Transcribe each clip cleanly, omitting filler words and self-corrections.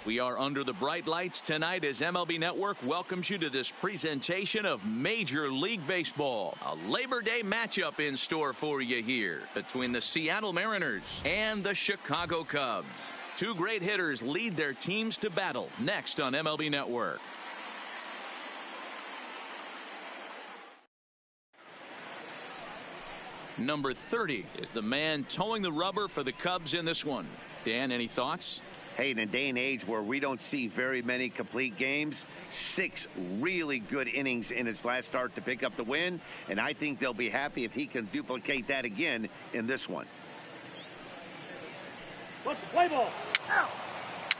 We are under the bright lights tonight as MLB Network welcomes you to this presentation of Major League Baseball. A Labor Day matchup in store for you here between the Seattle Mariners and the Chicago Cubs. Two great hitters lead their teams to battle next on MLB Network. Number 30 is the man towing the rubber for the Cubs in this one. Dan, any thoughts? Hey, in a day and age where we don't see very many complete games, 6 really good innings in his last start to pick up the win, and I think they'll be happy if he can duplicate that again in this one. What's the play ball? Out.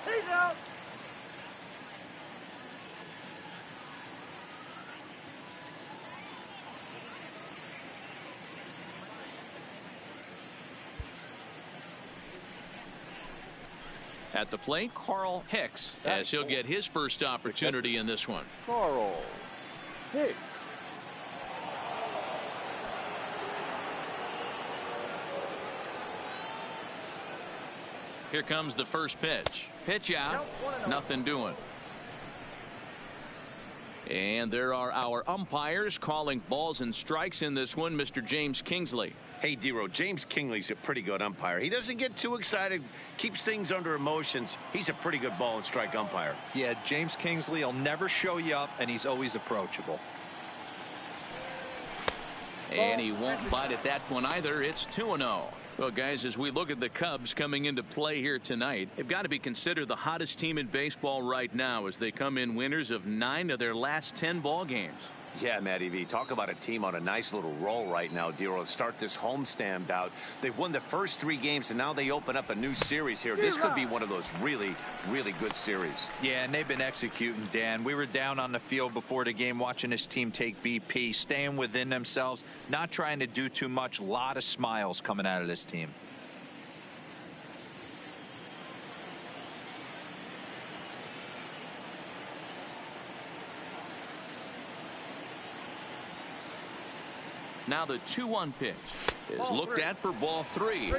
He's out. At the plate, Carl Hicks, as he'll get his first opportunity in this one. Carl Hicks. Here comes the first pitch. Pitch out. Nothing doing. And there are our umpires calling balls and strikes in this one. Mr. James Kingsley. Hey, D-Row, James Kingsley's a pretty good umpire. He doesn't get too excited, keeps things under emotions. He's a pretty good ball and strike umpire. Yeah, James Kingsley will never show you up, and he's always approachable. And he won't bite at that one either. It's 2-0. Well, guys, as we look at the Cubs coming into play here tonight, they've got to be considered the hottest team in baseball right now as they come in winners of 9 of their last 10 ball games. Yeah, Matty V, talk about a team on a nice little roll right now, D-Row. Start this homestand out. They've won the first 3 games, and now they open up a new series here. This could be one of those really, really good series. Yeah, and they've been executing, Dan. We were down on the field before the game watching this team take BP, staying within themselves, not trying to do too much. A lot of smiles coming out of this team. Now the 2-1 pitch is looked at for ball 3.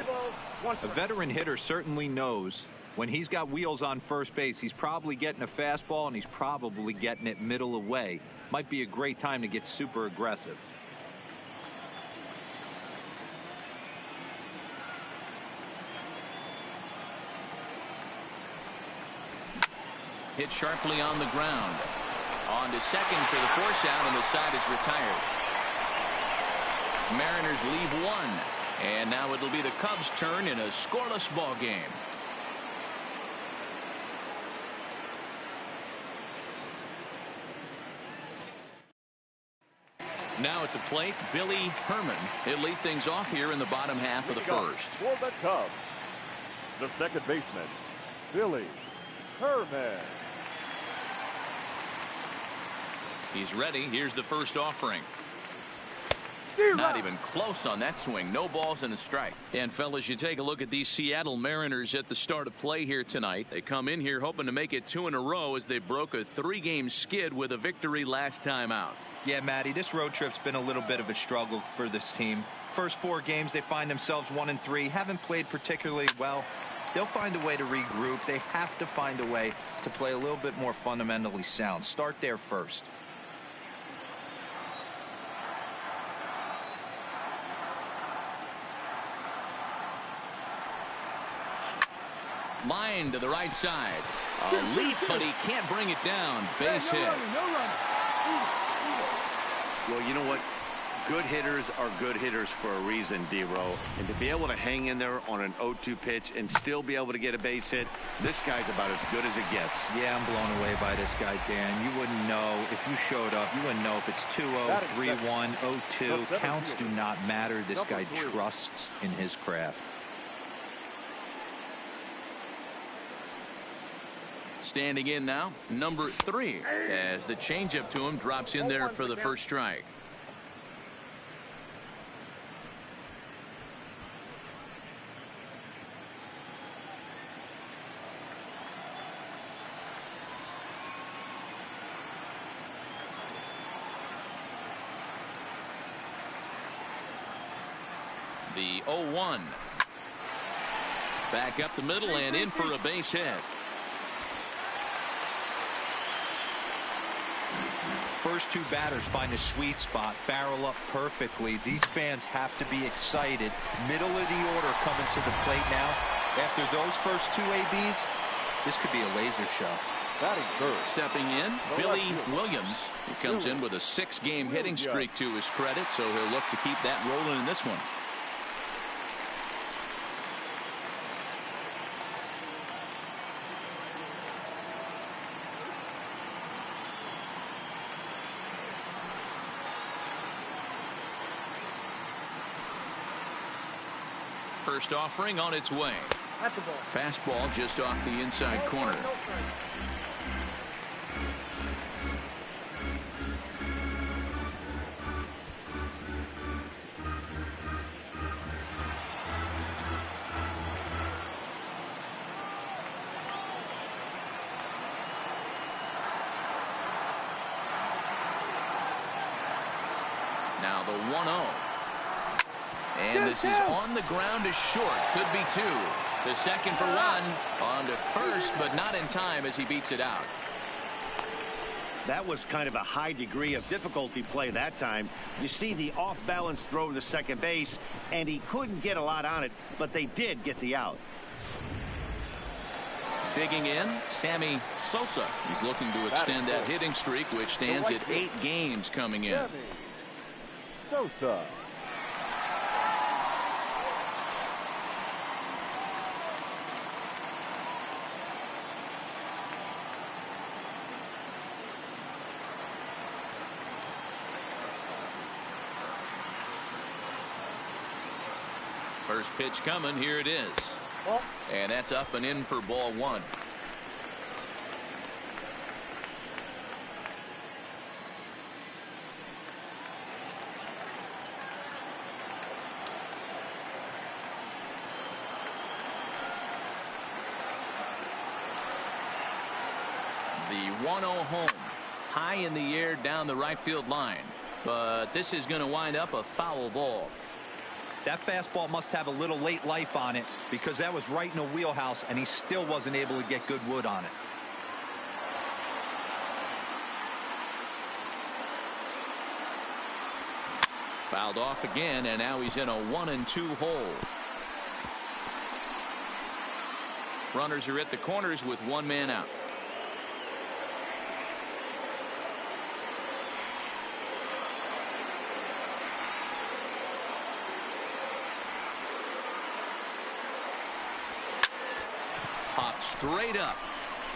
A veteran hitter certainly knows when he's got wheels on first base, he's probably getting a fastball and he's probably getting it middle away. Might be a great time to get super aggressive. Hit sharply on the ground. On to second for the force out, and the side is retired. Mariners leave 1, and now it'll be the Cubs' turn in a scoreless ball game. Now at the plate, Billy Herman. He'll lead things off here in the bottom half of the first. For the Cubs, the second baseman, Billy Herman. He's ready. Here's the first offering. Not even close on that swing. No balls and a strike. And fellas, you take a look at these Seattle Mariners at the start of play here tonight. They come in here hoping to make it 2 in a row as they broke a 3-game skid with a victory last time out. Yeah, Matty, this road trip's been a little bit of a struggle for this team. First 4 games, they find themselves 1-3. Haven't played particularly well. They'll find a way to regroup. They have to find a way to play a little bit more fundamentally sound. Start there first. Line to the right side. A leap, but he can't bring it down. Base hit. Well, you know what? Good hitters are good hitters for a reason, D-Row. And to be able to hang in there on an 0-2 pitch and still be able to get a base hit, this guy's about as good as it gets. Yeah, I'm blown away by this guy, Dan. You wouldn't know if you showed up. You wouldn't know if it's 2-0, 3-1, 0-2. Counts do not matter. This guy trusts in his craft. Standing in now, number 3, as the changeup to him drops in there for the first strike. The 0-1. Back up the middle and in for a base hit. first two batters find a sweet spot, barrel up perfectly. These fans have to be excited. Middle of the order coming to the plate now. After those first two ABs, this could be a laser show. Batting first. Stepping in, Billy Williams. He comes in with a 6-game hitting streak to his credit, so he'll look to keep that rolling in this one. First offering on its way. Fastball just off the inside corner. Now the 1-0. And this is on the ground to short. Could be two. The second for one. On to first, but not in time as he beats it out. That was kind of a high degree of difficulty play that time. You see the off-balance throw to second base, and he couldn't get a lot on it, but they did get the out. Digging in, Sammy Sosa. He's looking to extend that hitting streak, which stands at 8 games coming in. Sosa. First pitch coming. Here it is. And that's up and in for ball 1. The 1-0 home. High in the air down the right field line. But this is going to wind up a foul ball. That fastball must have a little late life on it because that was right in the wheelhouse and he still wasn't able to get good wood on it. Fouled off again, and now he's in a 1-2 hole. Runners are at the corners with 1 man out. Popped straight up.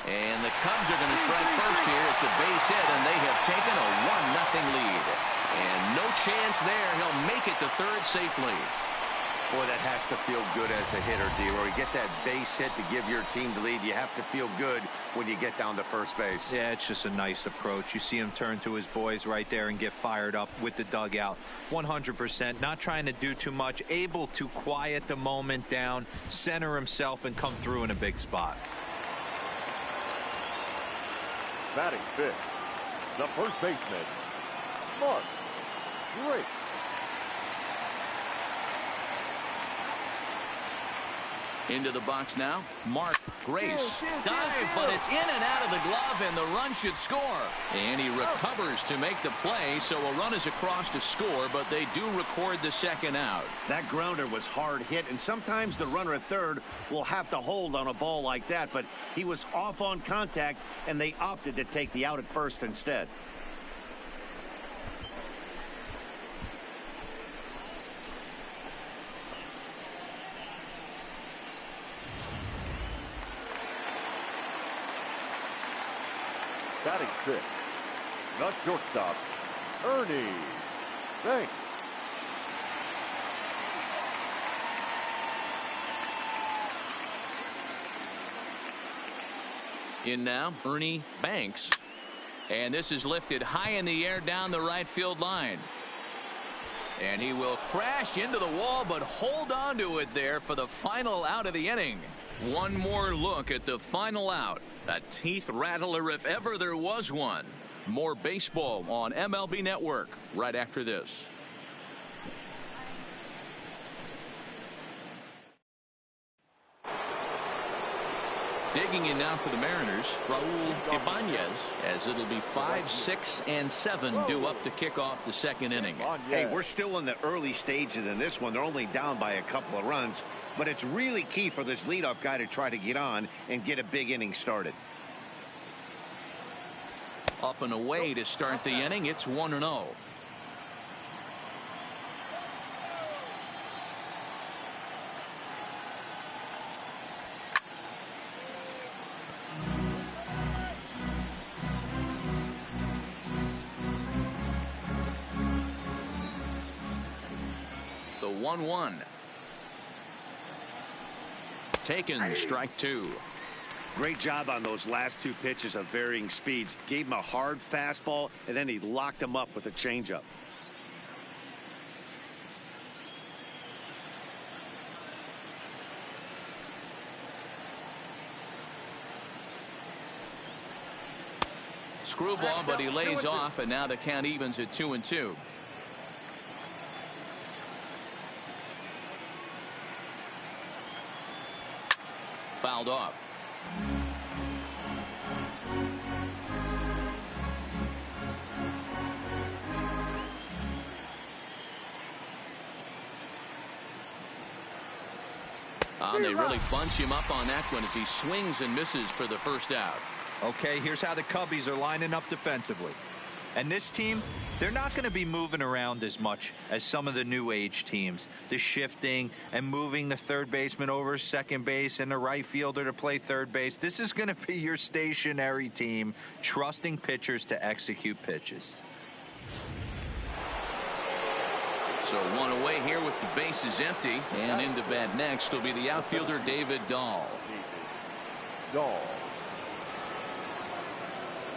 And the Cubs are going to strike first here. It's a base hit, and they have taken a 1-0 lead. And no chance there. He'll make it to third safely. Boy, that has to feel good as a hitter, D-Roy. You get that base hit to give your team the lead. You have to feel good when you get down to first base. Yeah, it's just a nice approach. You see him turn to his boys right there and get fired up with the dugout. 100%. Not trying to do too much. Able to quiet the moment down, center himself, and come through in a big spot. Batting fifth, the first baseman, Mark Grace. Into the box now, Mark Grace. Dive, but it's in and out of the glove, and the run should score. And he recovers to make the play, so a run is across to score, but they do record the second out. That grounder was hard hit, and sometimes the runner at third will have to hold on a ball like that, but he was off on contact, and they opted to take the out at first instead. Batting sixth, the shortstop, Ernie Banks. In now, Ernie Banks. And this is lifted high in the air down the right field line. And he will crash into the wall, but hold on to it there for the final out of the inning. One more look at the final out. A teeth rattler if ever there was one. More baseball on MLB Network right after this. Digging in now for the Mariners, Raul Ibanez, as it'll be 5, 6, and 7 due up to kick off the second inning. Hey, we're still in the early stages in this one. They're only down by a couple of runs, but it's really key for this leadoff guy to try to get on and get a big inning started. Up and away to start the inning. It's 1-0. The 1-1. Taken, strike 2. Great job on those last 2 pitches of varying speeds. Gave him a hard fastball, and then he locked him up with a changeup. Screwball, but he lays off, and now the count evens at 2-2. Fouled off. They really bunch him up on that one as he swings and misses for the first out. Okay, here's how the Cubbies are lining up defensively. And this team, they're not going to be moving around as much as some of the new age teams. The shifting and moving the third baseman over second base and the right fielder to play third base. This is going to be your stationary team, trusting pitchers to execute pitches. So 1 away here with the bases empty, and into bat next will be the outfielder David Dahl.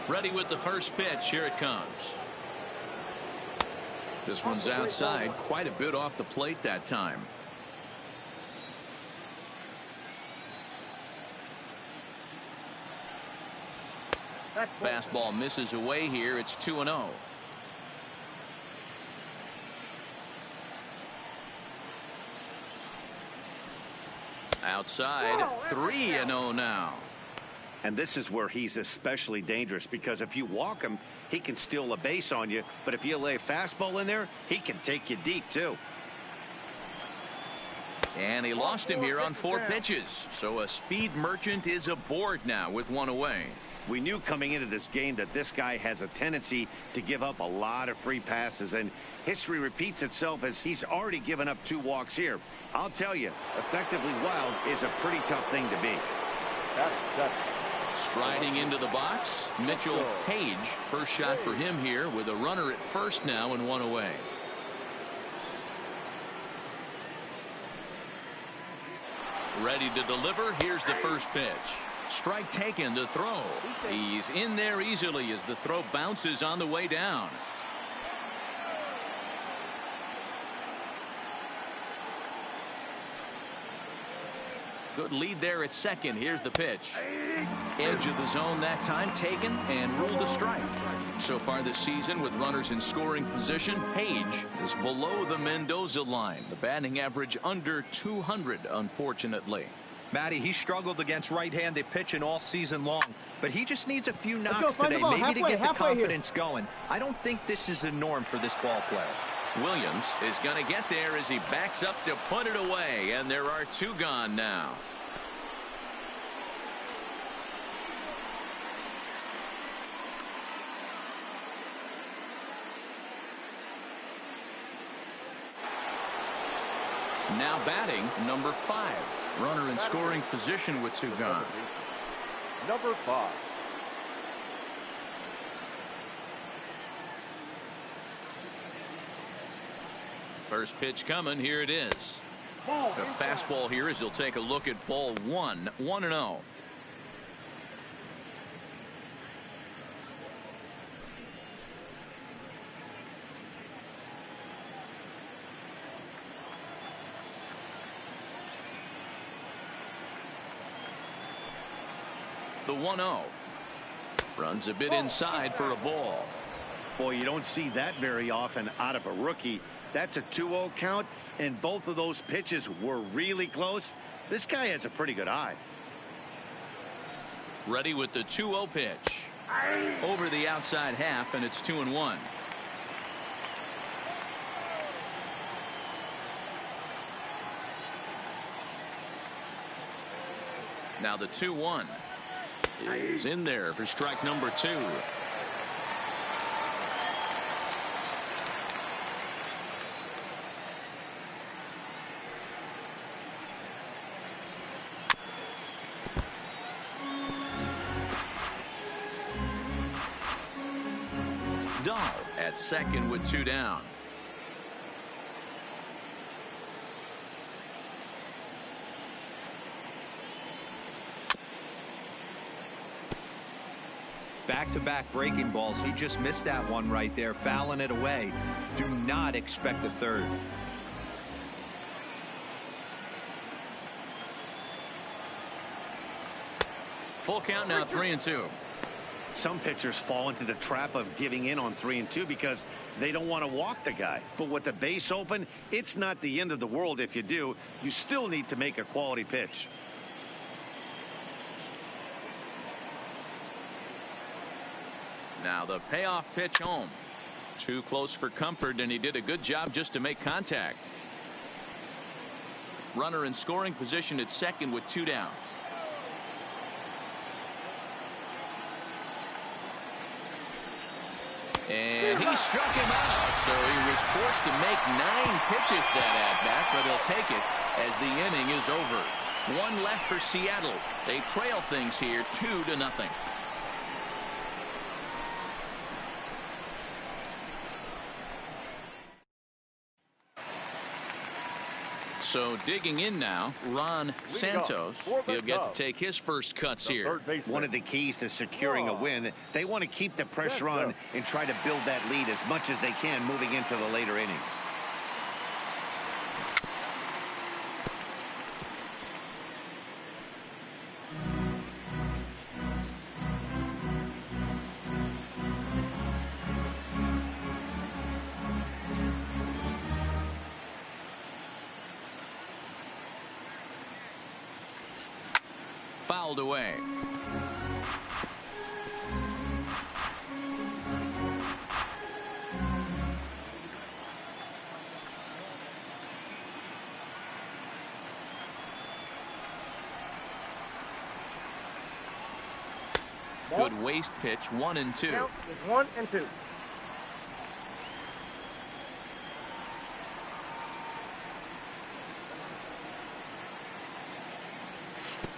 Ready with the first pitch. Here it comes. This one's outside, quite a bit off the plate that time. Fastball misses away here. It's 2-0. Outside, 3-0 now. And this is where he's especially dangerous, because if you walk him, he can steal a base on you. But if you lay a fastball in there, he can take you deep, too. And he lost him here on 4 pitches. So a speed merchant is aboard now with 1 away. We knew coming into this game that this guy has a tendency to give up a lot of free passes, and history repeats itself as he's already given up 2 walks here. I'll tell you, effectively wild is a pretty tough thing to beat. Striding into the box, Mitchell Page. First shot for him here with a runner at first now and 1 away. Ready to deliver. Here's the first pitch. Strike taken to throw. He's in there easily as the throw bounces on the way down. Good lead there at second. Here's the pitch. Edge of the zone that time taken and ruled a strike. So far this season with runners in scoring position, Page is below the Mendoza line. The batting average under 200, unfortunately. Matty, he struggled against right-handed pitching all season long, but he just needs a few knocks today, maybe to get the confidence going. I don't think this is the norm for this ball player. Williams is going to get there as he backs up to put it away, and there are 2 gone now. Now batting, number 5. Runner in scoring position with 2 gone. Number 5. First pitch coming. Here it is. The fastball here as he'll take a look at ball 1. 1-0. The 1-0. Runs a bit inside for a ball. Boy, you don't see that very often out of a rookie. That's a 2-0 count, and both of those pitches were really close. This guy has a pretty good eye. Ready with the 2-0 pitch. Over the outside half, and it's 2-1. Now the 2-1 is in there for strike number 2. Dahl at second with 2 down. Back-to-back breaking balls. He just missed that one right there, fouling it away. Do not expect a third. Full count now, 3-2. Some pitchers fall into the trap of giving in on 3-2 because they don't want to walk the guy. But with the base open, it's not the end of the world if you do. You still need to make a quality pitch. Now the payoff pitch home. Too close for comfort, and he did a good job just to make contact. Runner in scoring position at second with 2 down. And he struck him out, so he was forced to make 9 pitches that at bat, but he'll take it as the inning is over. 1 left for Seattle. They trail things here 2-0. So digging in now, Ron Santos. He'll get to take his first cuts here. One of the keys to securing a win, they want to keep the pressure on and try to build that lead as much as they can moving into the later innings. Fouled away. Good waste pitch, 1-2. Count is 1-2.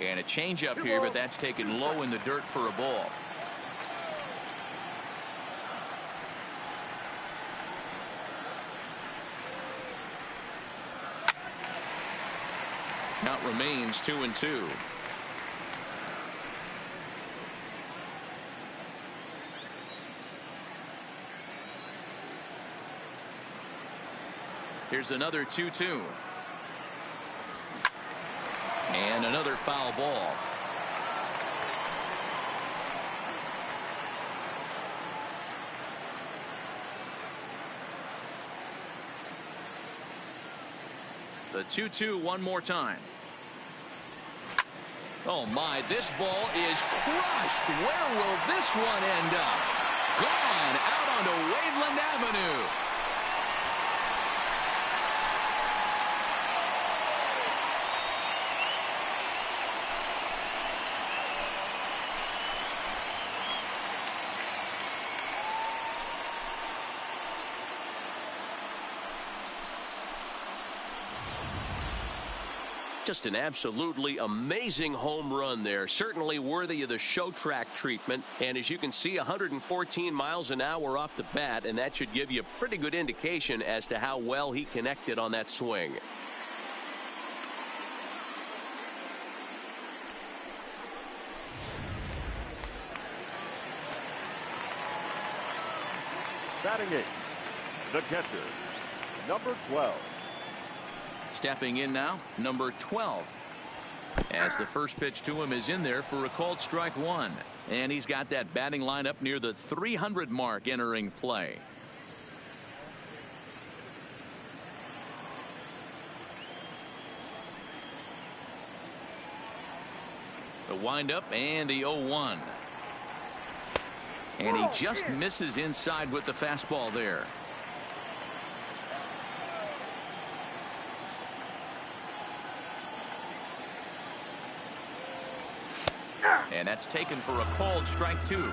And a changeup here, but that's taken low in the dirt for a ball. Count remains 2-2. Here's another 2-2. And another foul ball. The 2-2 one more time. Oh my, this ball is crushed. Where will this one end up? Gone out onto Waveland Avenue. Just an absolutely amazing home run there. Certainly worthy of the show track treatment. And as you can see, 114 miles an hour off the bat, and that should give you a pretty good indication as to how well he connected on that swing. Batting 8, the catcher, number 12. Stepping in now, number 12. As the first pitch to him is in there for a called strike 1. And he's got that batting line up near the 300 mark entering play. The windup and the 0-1. And he just misses inside with the fastball there. And that's taken for a called strike 2.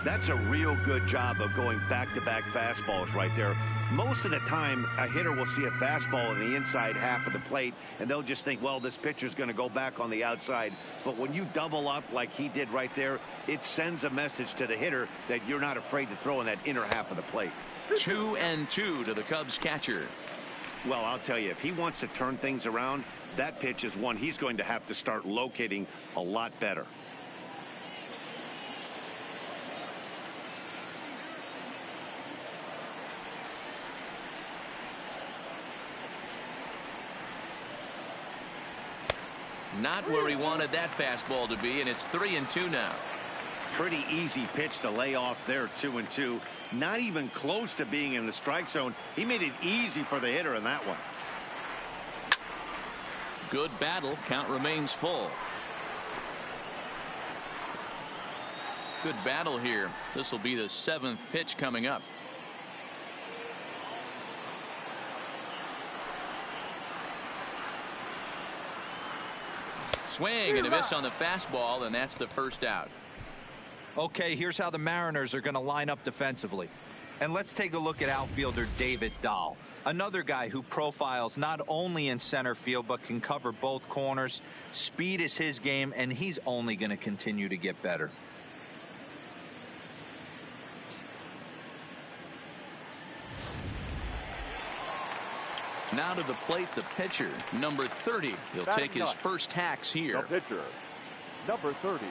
That's a real good job of going back-to-back fastballs right there. Most of the time, a hitter will see a fastball in the inside half of the plate, and they'll just think, well, this pitcher's going to go back on the outside. But when you double up like he did right there, it sends a message to the hitter that you're not afraid to throw in that inner half of the plate. 2-2 to the Cubs catcher. Well, I'll tell you, if he wants to turn things around, that pitch is one he's going to have to start locating a lot better. Not where he wanted that fastball to be, and it's 3-2 now. Pretty easy pitch to lay off there, 2-2. Not even close to being in the strike zone. He made it easy for the hitter in that one. Good battle. Count remains full. Good battle here. This will be the 7th pitch coming up. Swing and a miss on the fastball, and that's the first out. Okay, here's how the Mariners are going to line up defensively. And let's take a look at outfielder David Dahl. Another guy who profiles not only in center field but can cover both corners. Speed is his game, and he's only going to continue to get better. Now to the plate, the pitcher, number 30. He'll take his first hacks here. The pitcher, number 30.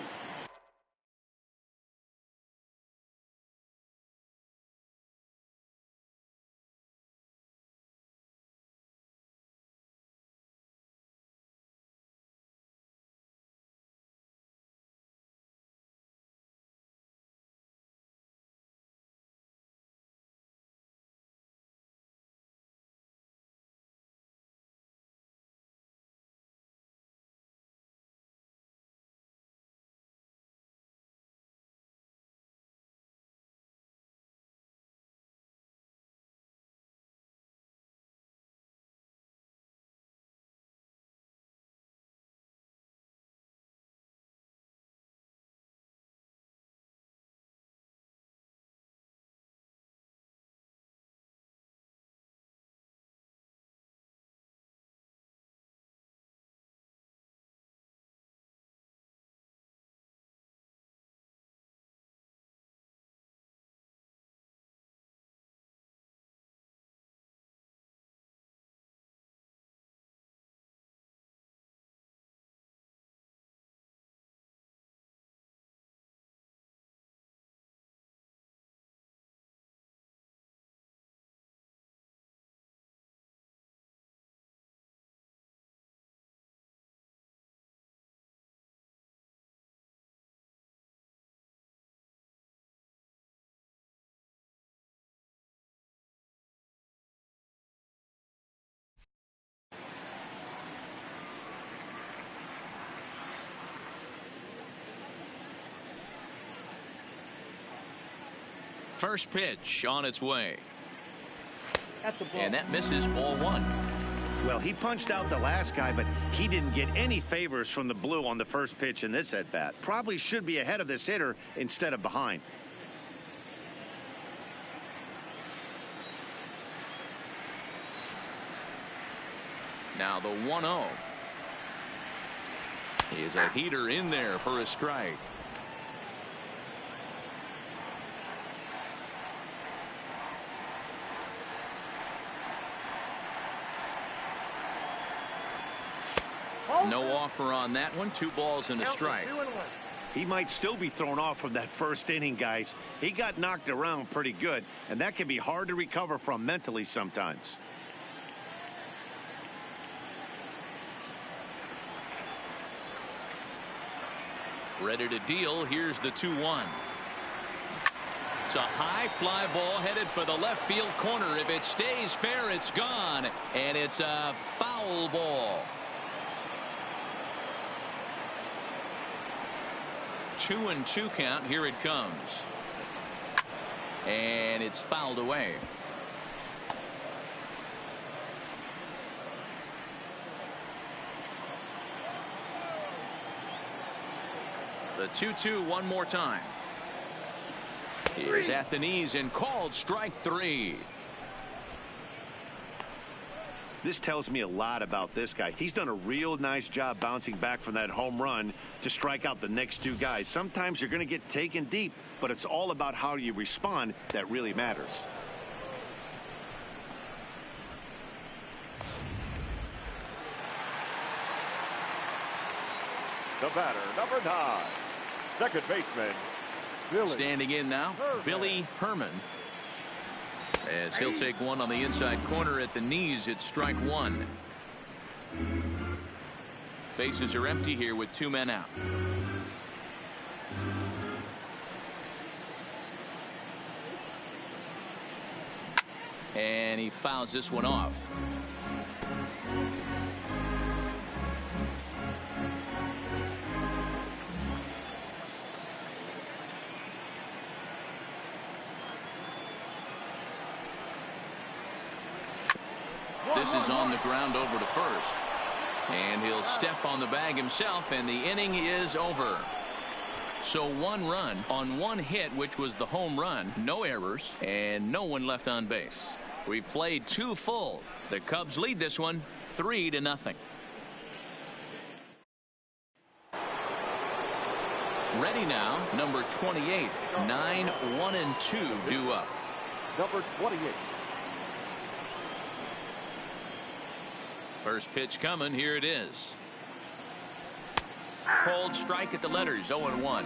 First pitch on its way. And that misses, ball 1. Well, he punched out the last guy, but he didn't get any favors from the blue on the first pitch in this at-bat. Probably should be ahead of this hitter instead of behind. Now the 1-0. Is a heater in there for a strike. No offer on that one. 2 balls and a strike. He might still be thrown off from that first inning, guys. He got knocked around pretty good, and that can be hard to recover from mentally sometimes. Ready to deal. Here's the 2-1. It's a high fly ball headed for the left field corner. If it stays fair, it's gone, and it's a foul ball. 2-2 count. Here it comes. And it's fouled away. The 2-2 one more time. Here's at the knees and called strike 3. This tells me a lot about this guy. He's done a real nice job bouncing back from that home run to strike out the next 2 guys. Sometimes you're going to get taken deep, but it's all about how you respond that really matters. The batter, number 9, second baseman, Billy. Standing in now, Billy Herman. As he'll take one on the inside corner at the knees. It's strike 1. Bases are empty here with 2 men out. And he fouls this one off. This is on the ground over to first. And he'll step on the bag himself, and the inning is over. So 1 run on 1 hit, which was the home run. No errors, and no one left on base. We've played 2 full. The Cubs lead this one 3-0. Ready now, number 28. 9-1-2 due up. Number 28. First pitch coming. Here it is. Cold strike at the letters. 0-1.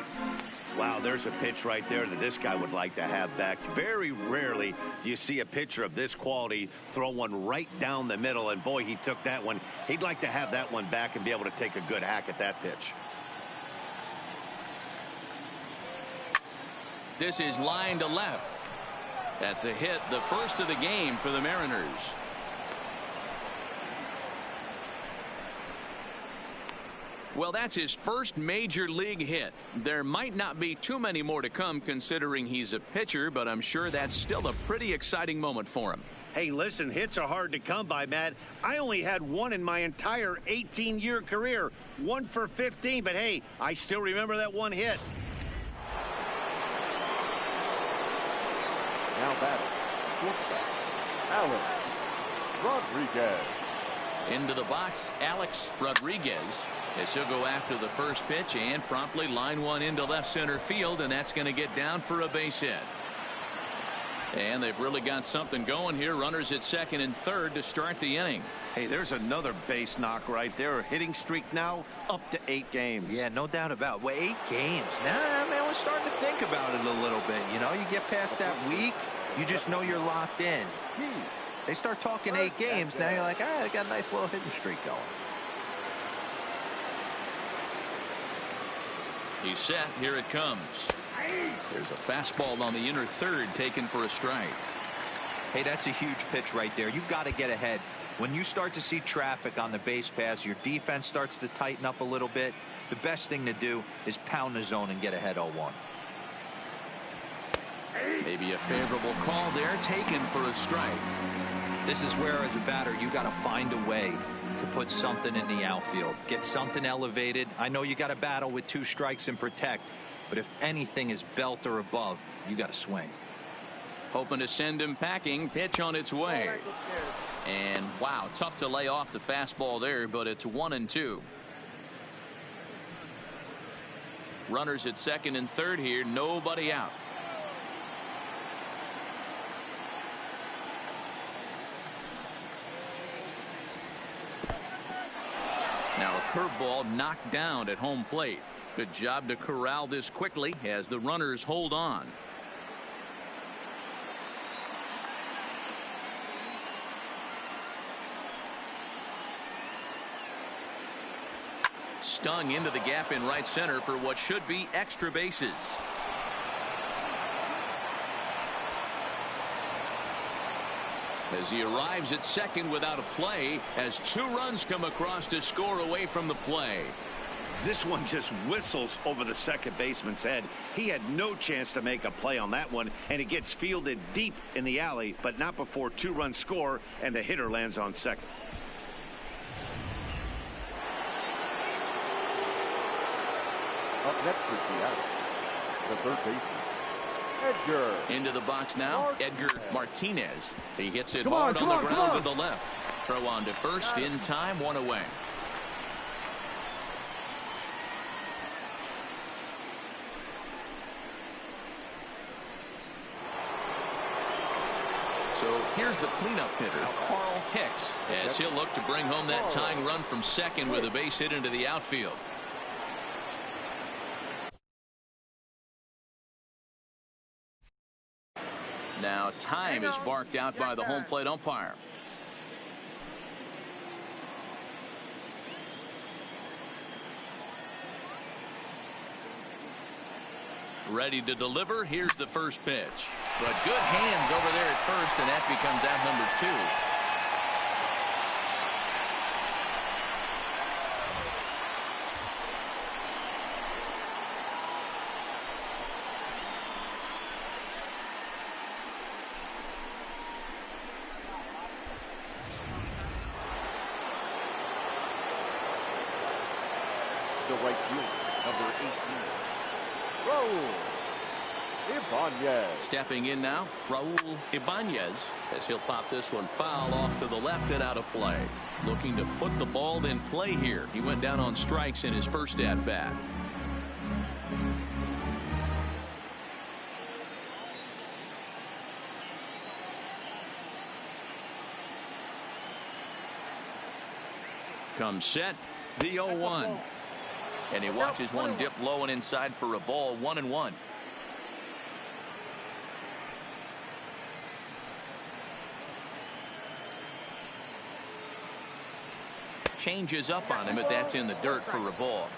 Wow, there's a pitch right there that this guy would like to have back. Very rarely do you see a pitcher of this quality throw one right down the middle, and boy, he took that one. He'd like to have that one back and be able to take a good hack at that pitch. This is line to left. That's a hit, the first of the game for the Mariners. Well, that's his first major league hit. There might not be too many more to come considering he's a pitcher, but I'm sure that's still a pretty exciting moment for him. Hey, listen, hits are hard to come by, Matt. I only had 1 in my entire 18-year career. 1 for 15, but hey, I still remember that 1 hit. Now batting, shortstop, Alex Rodriguez. Into the box, Alex Rodriguez. As he'll go after the first pitch and promptly line one into left center field, and that's going to get down for a base hit. And they've really got something going here. Runners at second and third to start the inning. Hey, there's another base knock right there. A hitting streak now up to 8 games. Yeah, no doubt about it. Well, 8 games. Nah, man, we're starting to think about it a little bit. You know, you get past that week, you just know you're locked in. They start talking 8 games, now you're like, all right, I got a nice little hitting streak going. He's set. Here it comes. There's a fastball on the inner third taken for a strike. Hey, that's a huge pitch right there. You've got to get ahead. When you start to see traffic on the base pass, your defense starts to tighten up a little bit. The best thing to do is pound the zone and get ahead 0-1. Maybe a favorable call there, taken for a strike. This is where, as a batter, you got to find a way to put something in the outfield. Get something elevated. I know you got to battle with 2 strikes and protect, but if anything is belt or above, you got to swing. Hoping to send him packing. Pitch on its way. And wow, tough to lay off the fastball there, but it's 1-2. Runners at second and third here. Nobody out. Now a curveball knocked down at home plate. Good job to corral this quickly as the runners hold on. Stung into the gap in right center for what should be extra bases. As he arrives at second without a play, as 2 runs come across to score away from the play. This one just whistles over the second baseman's head. He had no chance to make a play on that one, and it gets fielded deep in the alley, but not before 2-run score, and the hitter lands on second. Up next for Seattle, the third baseman, Edgar. Into the box now, Edgar Martinez. He hits it Come hard on, on the ground on. to the left. Throw on to first in time, 1 away. So here's the cleanup hitter, Carl Hicks, as he'll look to bring home that tying run from second with a base hit into the outfield. Now time is barked out by the home plate umpire. Ready to deliver. Here's the first pitch. But good hands over there at first, and that becomes out number 2. The right fielder, number 18, Raul Ibanez. Stepping in now, Raul Ibanez, as he'll pop this one foul off to the left and out of play. Looking to put the ball in play here. He went down on strikes in his first at bat. Comes set, the 0-1. And he watches one dip low and inside for a ball, 1-1. Changes up on him, but that's in the dirt for a ball.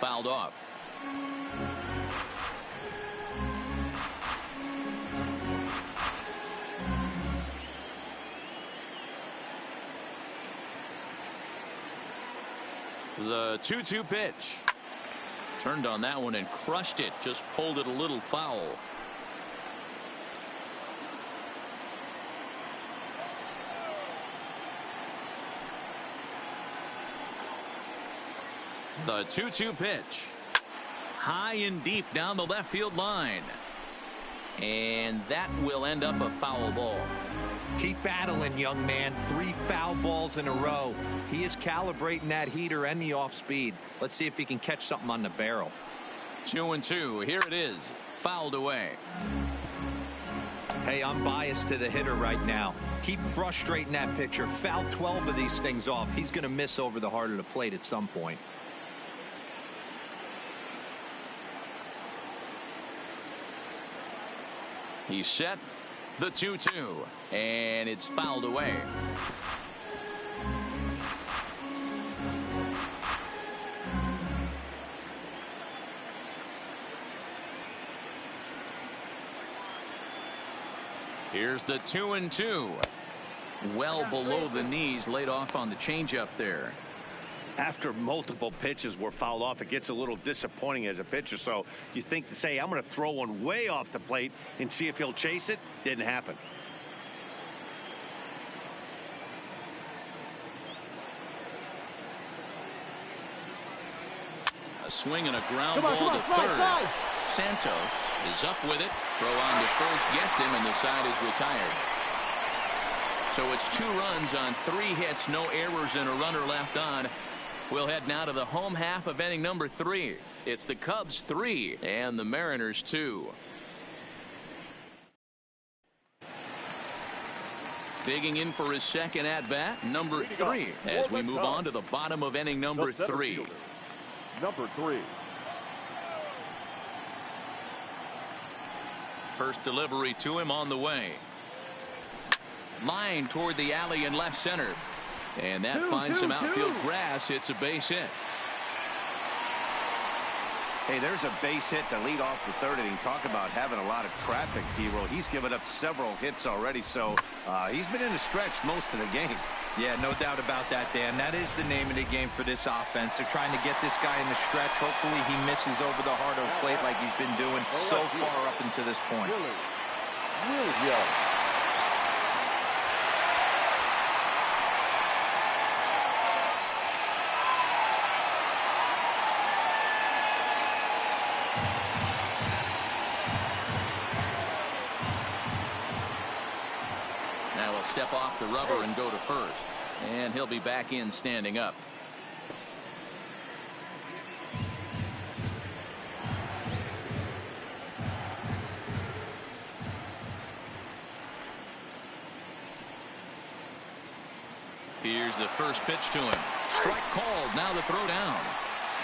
Fouled off. The 2-2 pitch. Turned on that one and crushed it. Just pulled it a little foul. The 2-2 pitch. High and deep down the left field line. And that will end up a foul ball. Keep battling, young man. 3 foul balls in a row. He is calibrating that heater and the off speed. Let's see if he can catch something on the barrel. 2-2. Here it is. Fouled away. Hey, I'm biased to the hitter right now. Keep frustrating that pitcher. Foul 12 of these things off. He's going to miss over the heart of the plate at some point. He's set. The 2-2. And it's fouled away. Here's the 2-2. Well below the knees, laid off on the changeup there. After multiple pitches were fouled off, it gets a little disappointing as a pitcher. So you think, say, I'm going to throw one way off the plate and see if he'll chase it. Didn't happen. A swing and a ground ball to third. Santos is up with it. Throw on to first gets him, and the side is retired. So it's 2 runs on 3 hits, no errors, and a runner left on. We'll head now to the home half of inning number 3. It's the Cubs 3 and the Mariners 2. Digging in for his second at bat, number 3, as we move on to the bottom of inning number 3. Number 3. First delivery to him on the way. Line toward the alley in left center. And that finds some outfield grass. It's a base hit. Hey, there's a base hit to lead off the third inning. Talk about having a lot of traffic, Hero. He's given up several hits already, so he's been in the stretch most of the game. Yeah, no doubt about that, Dan. That is the name of the game for this offense. They're trying to get this guy in the stretch. Hopefully he misses over the heart of the plate like he's been doing so far up until this point. Now he'll step off the rubber and go to first. And he'll be back in standing up. Here's the first pitch to him. Strike called. Now the throw down.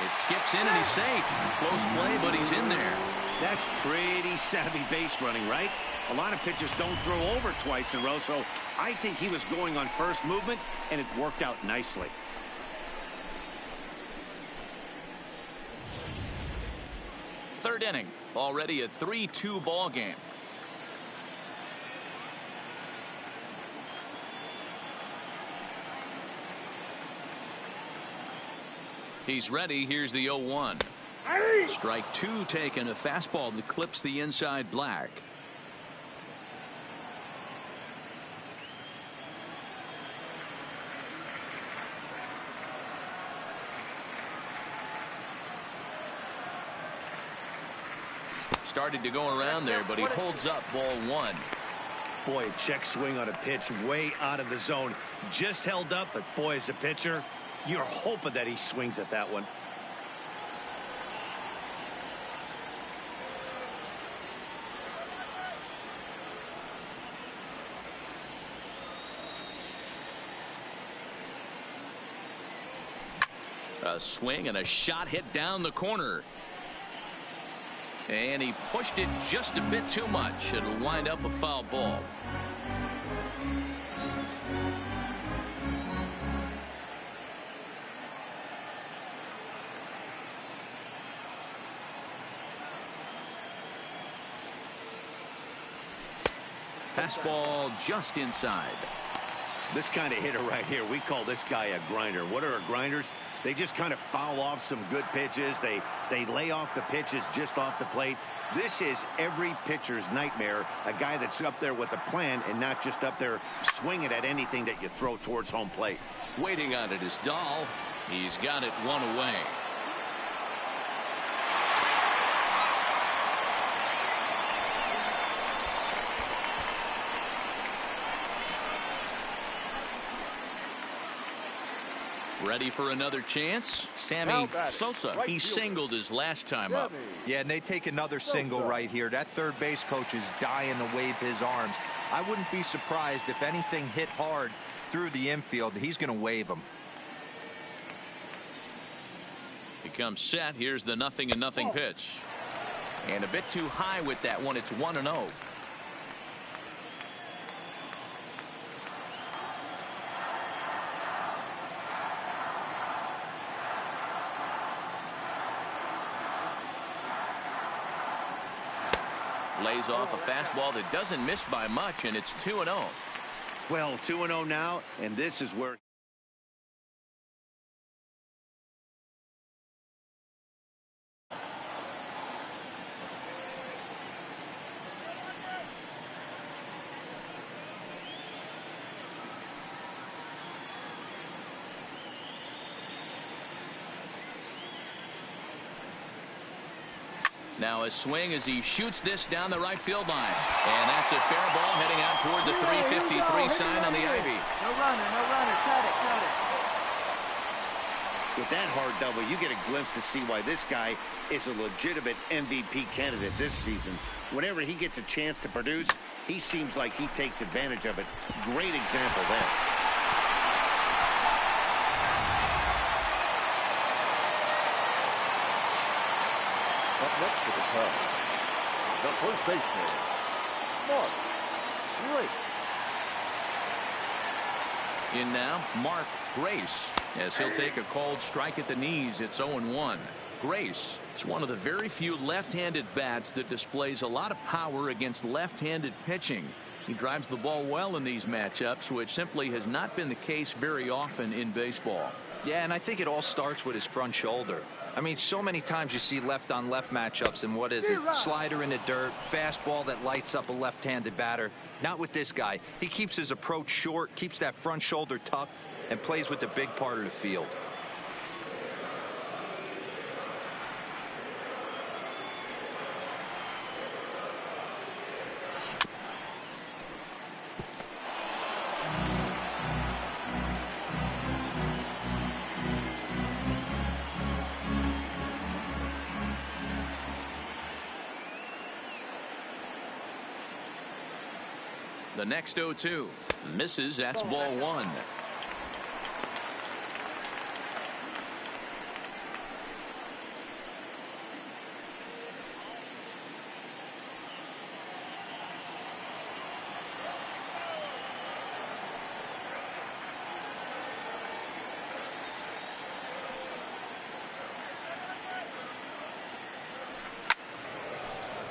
It skips in and he's safe. Close play, but he's in there. That's pretty savvy base running, right? A lot of pitchers don't throw over twice in a row, so I think he was going on first movement, and it worked out nicely. Third inning. Already a 3-2 ball game. He's ready. Here's the 0-1. Strike two taken. A fastball that clips the inside black. Started to go around there, but he holds up ball one. Boy, a check swing on a pitch way out of the zone. Just held up, but boy, as a pitcher, you're hoping that he swings at that one. A swing and a shot hit down the corner. And he pushed it just a bit too much. It'll wind up a foul ball. Fastball just inside. This kind of hitter right here, we call this guy a grinder. What are grinders? They just kind of foul off some good pitches. They lay off the pitches just off the plate. This is every pitcher's nightmare, a guy that's up there with a plan and not just up there swinging at anything that you throw towards home plate. Waiting on it is Dahl. He's got it one away. Ready for another chance. Sammy Sosa. He singled his last time up. Yeah, and they take another single right here. That third base coach is dying to wave his arms. I wouldn't be surprised if anything hit hard through the infield. He's going to wave them. He comes set. Here's the 0-0 pitch. And a bit too high with that one. It's 1-0. Lays off a fastball that doesn't miss by much, and it's 2-0. Well, 2-0 now, and this is where now a swing as he shoots this down the right field line. And that's a fair ball heading out toward the 353 sign on the Ivy. No runner, cut it. with that hard double, you get a glimpse to see why this guy is a legitimate MVP candidate this season. Whenever he gets a chance to produce, he seems like he takes advantage of it. Great example there. Up next to the Cubs, the first baseman, Mark Grace. In now, Mark Grace, as he'll take a called strike at the knees. It's 0-1. Grace is one of the very few left-handed bats that displays a lot of power against left-handed pitching. He drives the ball well in these matchups, which simply has not been the case very often in baseball. Yeah, and I think it all starts with his front shoulder. I mean, so many times you see left-on-left matchups, and what is it? Slider in the dirt, fastball that lights up a left-handed batter. Not with this guy. He keeps his approach short, keeps that front shoulder tucked, and plays with the big part of the field. The next 0-2 misses. That's ball one.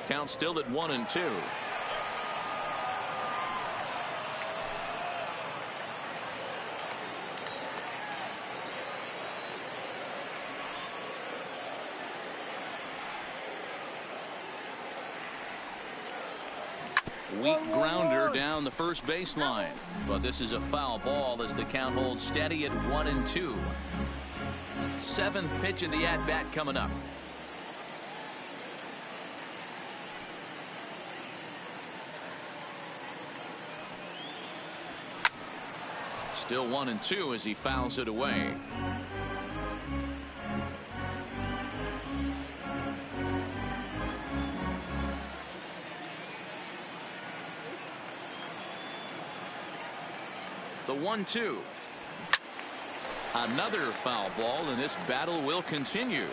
Count still at 1-2. Weak grounder down the first baseline, but this is a foul ball as the count holds steady at 1-2. Seventh pitch of the at-bat coming up. Still 1-2 as he fouls it away. The 1-2. Another foul ball, and this battle will continue.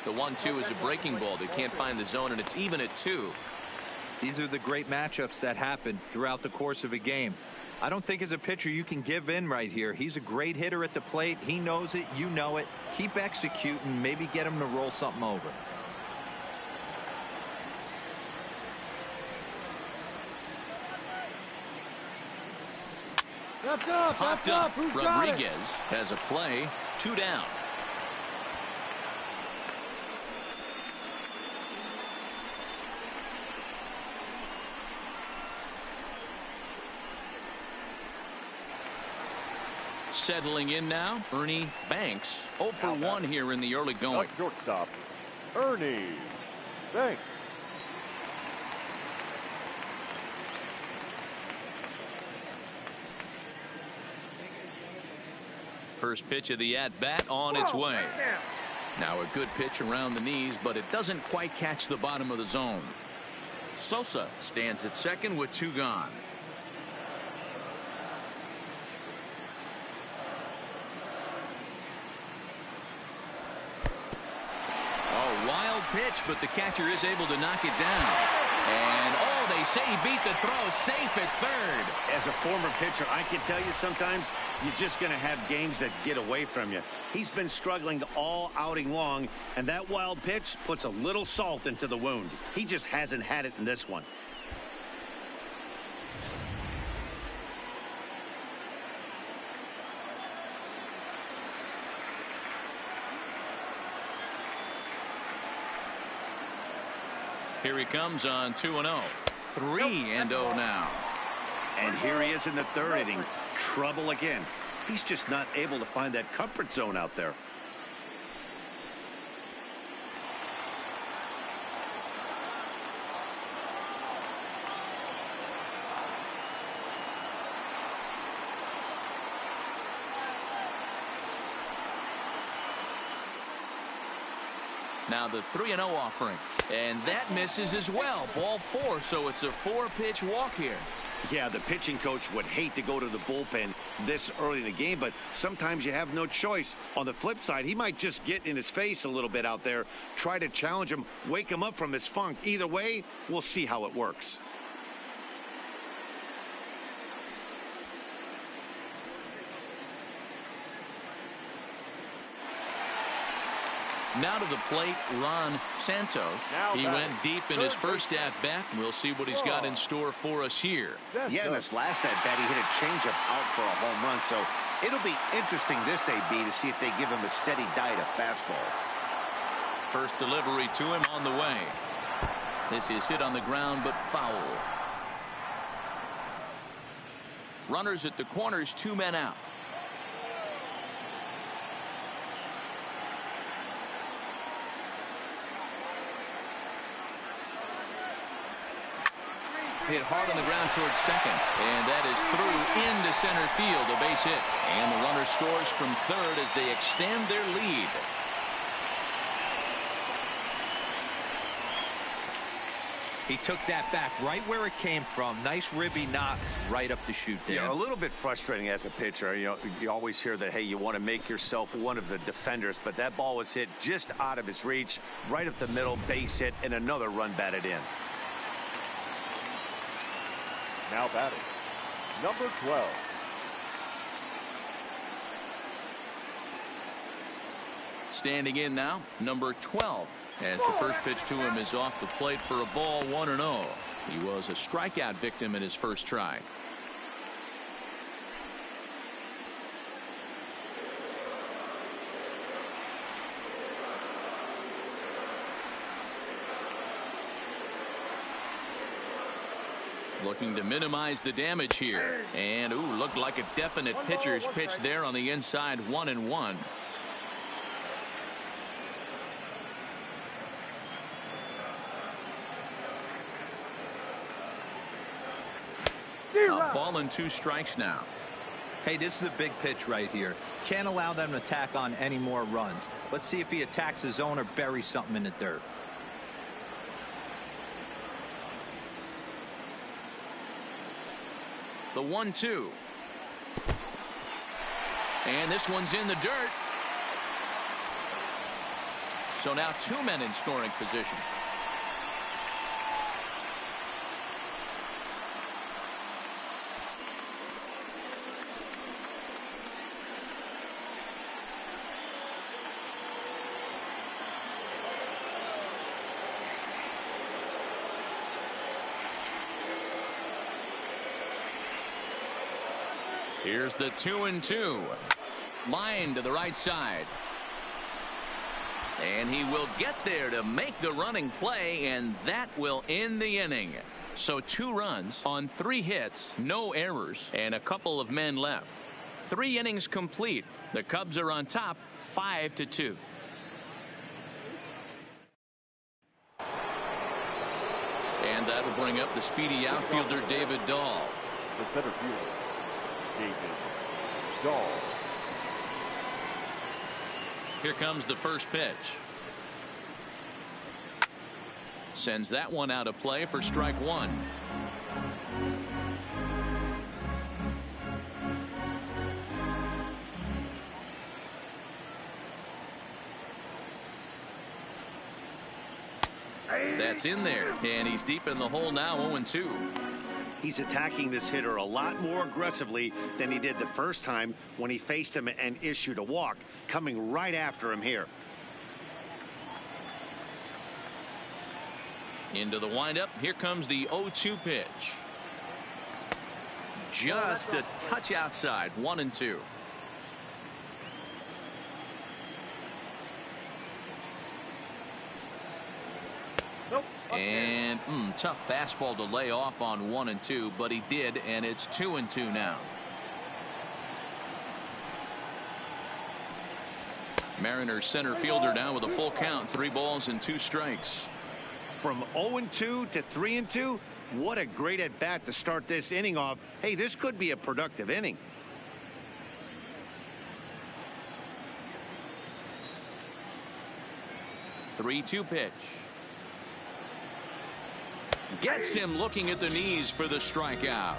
The 1-2 is a breaking ball. They can't find the zone, and it's even at 2. These are the great matchups that happen throughout the course of a game. I don't think as a pitcher you can give in right here. He's a great hitter at the plate. He knows it. You know it. Keep executing. Maybe get him to roll something over. Popped up. Rodriguez has a play. 2 down. Settling in now, Ernie Banks. 0 for 1 here in the early going. Shortstop, Ernie Banks. First pitch of the at-bat on its way. Now a good pitch around the knees, but it doesn't quite catch the bottom of the zone. Sosa stands at second with 2 gone. Pitch, but the catcher is able to knock it down. And they say he beat the throw, safe at third. As a former pitcher, I can tell you sometimes you're just going to have games that get away from you. He's been struggling all outing long, and that wild pitch puts a little salt into the wound. He just hasn't had it in this one. Here he comes on 2-0. 3-0 now. And here he is in the third inning. Trouble again. He's just not able to find that comfort zone out there. Now the 3-0 offering, and that misses as well. Ball 4, so it's a 4-pitch walk here. Yeah, the pitching coach would hate to go to the bullpen this early in the game, but sometimes you have no choice. On the flip side, he might just get in his face a little bit out there, try to challenge him, wake him up from his funk. Either way, we'll see how it works. Now to the plate, Ron Santos. He went deep in his first at-bat. We'll see what he's got in store for us here. Yeah, in his last at-bat, he hit a changeup out for a home run, so it'll be interesting this AB to see if they give him a steady diet of fastballs. First delivery to him on the way. This is hit on the ground, but foul. Runners at the corners, 2 men out. Hit hard on the ground towards second, and that is through into center field, a base hit, and the runner scores from third as they extend their lead. He took that back right where it came from. Nice ribby knock right up the chute there. Yeah, a little bit frustrating as a pitcher. You know, you always hear that, hey, you want to make yourself one of the defenders, but that ball was hit just out of his reach, right up the middle, base hit, and another run batted in. Now batting, number 12. Standing in now, number 12, as the first pitch to him is off the plate for a ball, 1-0. He was a strikeout victim in his first try. Looking to minimize the damage here. And, ooh, looked like a definite pitcher's pitch there on the inside, 1-1. A ball and 2 strikes now. Hey, this is a big pitch right here. Can't allow them to tack on any more runs. Let's see if he attacks his zone or buries something in the dirt. The 1-2. And this one's in the dirt. So now 2 men in scoring position. Here's the 2-2. Line to the right side. And he will get there to make the running play, and that will end the inning. So 2 runs on 3 hits, no errors, and a couple of men left. 3 innings complete. The Cubs are on top, 5-2. And that'll bring up the speedy outfielder David Dahl. The center fielder, David Dahl. Here comes the first pitch. Sends that one out of play for strike 1. That's in there, and he's deep in the hole now, 0-2. He's attacking this hitter a lot more aggressively than he did the first time when he faced him and issued a walk, coming right after him here. Into the windup. Here comes the 0-2 pitch. Just a touch outside, 1-2. And tough fastball to lay off on 1-2, but he did, and it's 2-2 now. Mariners center fielder now with a full count, 3 balls and 2 strikes. From 0-2 to 3-2, what a great at bat to start this inning off. Hey, this could be a productive inning. The 3-2 pitch. Gets him looking at the knees for the strikeout.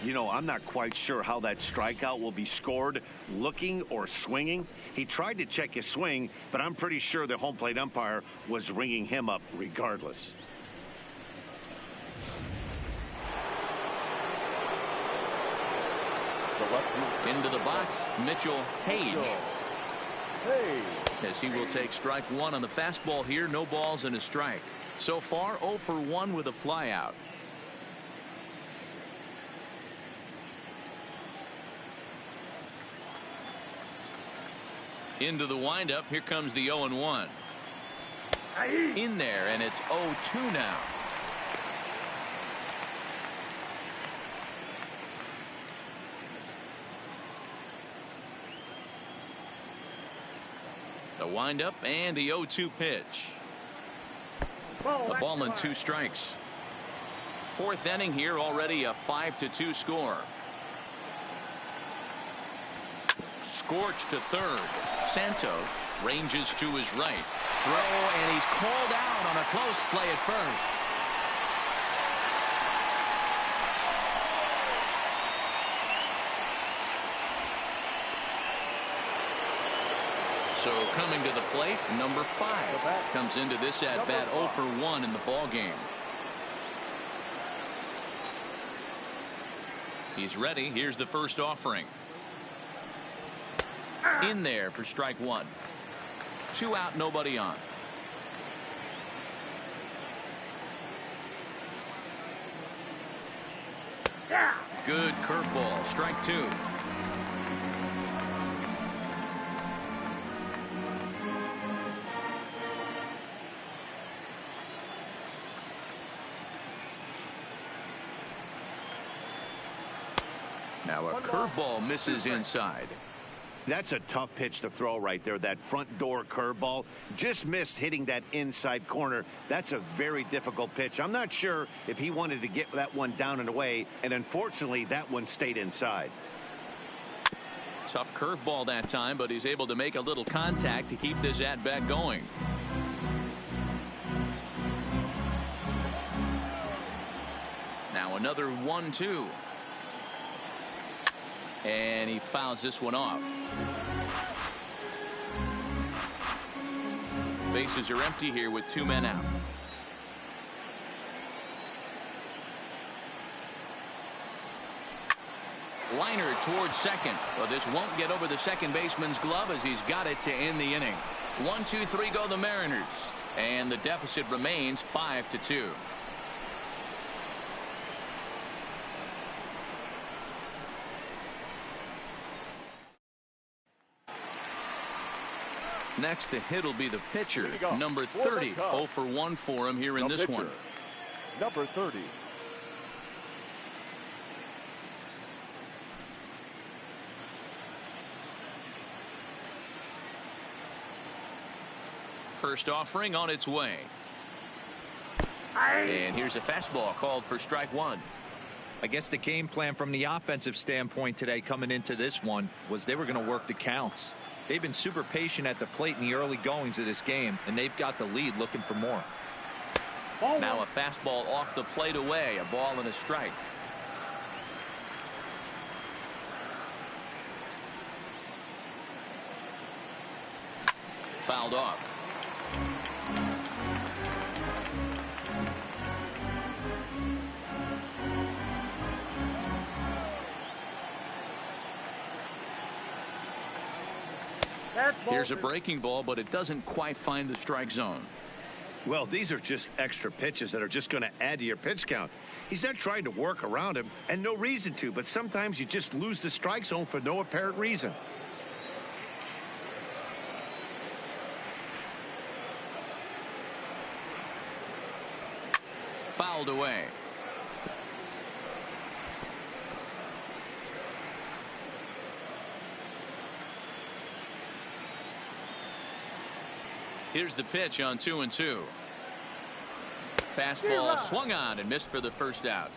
You know, I'm not quite sure how that strikeout will be scored, looking or swinging. He tried to check his swing, but I'm pretty sure the home plate umpire was ringing him up regardless. Into the box, Mitchell Page. As he will take strike one on the fastball here. No balls and a strike. So far 0 for 1 with a flyout. Into the windup. Here comes the 0-1. In there, and it's 0-2 now. The windup and the 0-2 pitch. A ball and 2 strikes. Fourth inning here, already a 5-2 score. Scorched to third. Santos ranges to his right. Throw, and he's called out on a close play at first. So coming to the plate, number 5 comes into this at bat 0 for 1 in the ball game. He's ready. Here's the first offering. In there for strike 1. 2 out, nobody on. Good curveball. Strike 2. Now a curveball misses inside. That's a tough pitch to throw right there. That front door curveball just missed hitting that inside corner. That's a very difficult pitch. I'm not sure if he wanted to get that one down and away, and unfortunately that one stayed inside. Tough curveball that time, but he's able to make a little contact to keep this at bat going. Now another 1-2. And he fouls this one off. Bases are empty here with 2 men out. Liner towards second. Well, this won't get over the second baseman's glove as he's got it to end the inning. 1, 2, 3 go the Mariners. And the deficit remains 5-2. Next to hit will be the pitcher, number 30. 0 for 1 for him here in this one. Number 30. First offering on its way. And here's a fastball called for strike 1. I guess the game plan from the offensive standpoint today coming into this one was they were going to work the counts. They've been super patient at the plate in the early goings of this game, and they've got the lead looking for more. Now a fastball off the plate away, a ball and a strike. Fouled off. Here's a breaking ball, but it doesn't quite find the strike zone. Well, these are just extra pitches that are just going to add to your pitch count. He's not trying to work around him, and no reason to, but sometimes you just lose the strike zone for no apparent reason. Fouled away. Here's the pitch on 2-2. Fastball swung on and missed for the first out.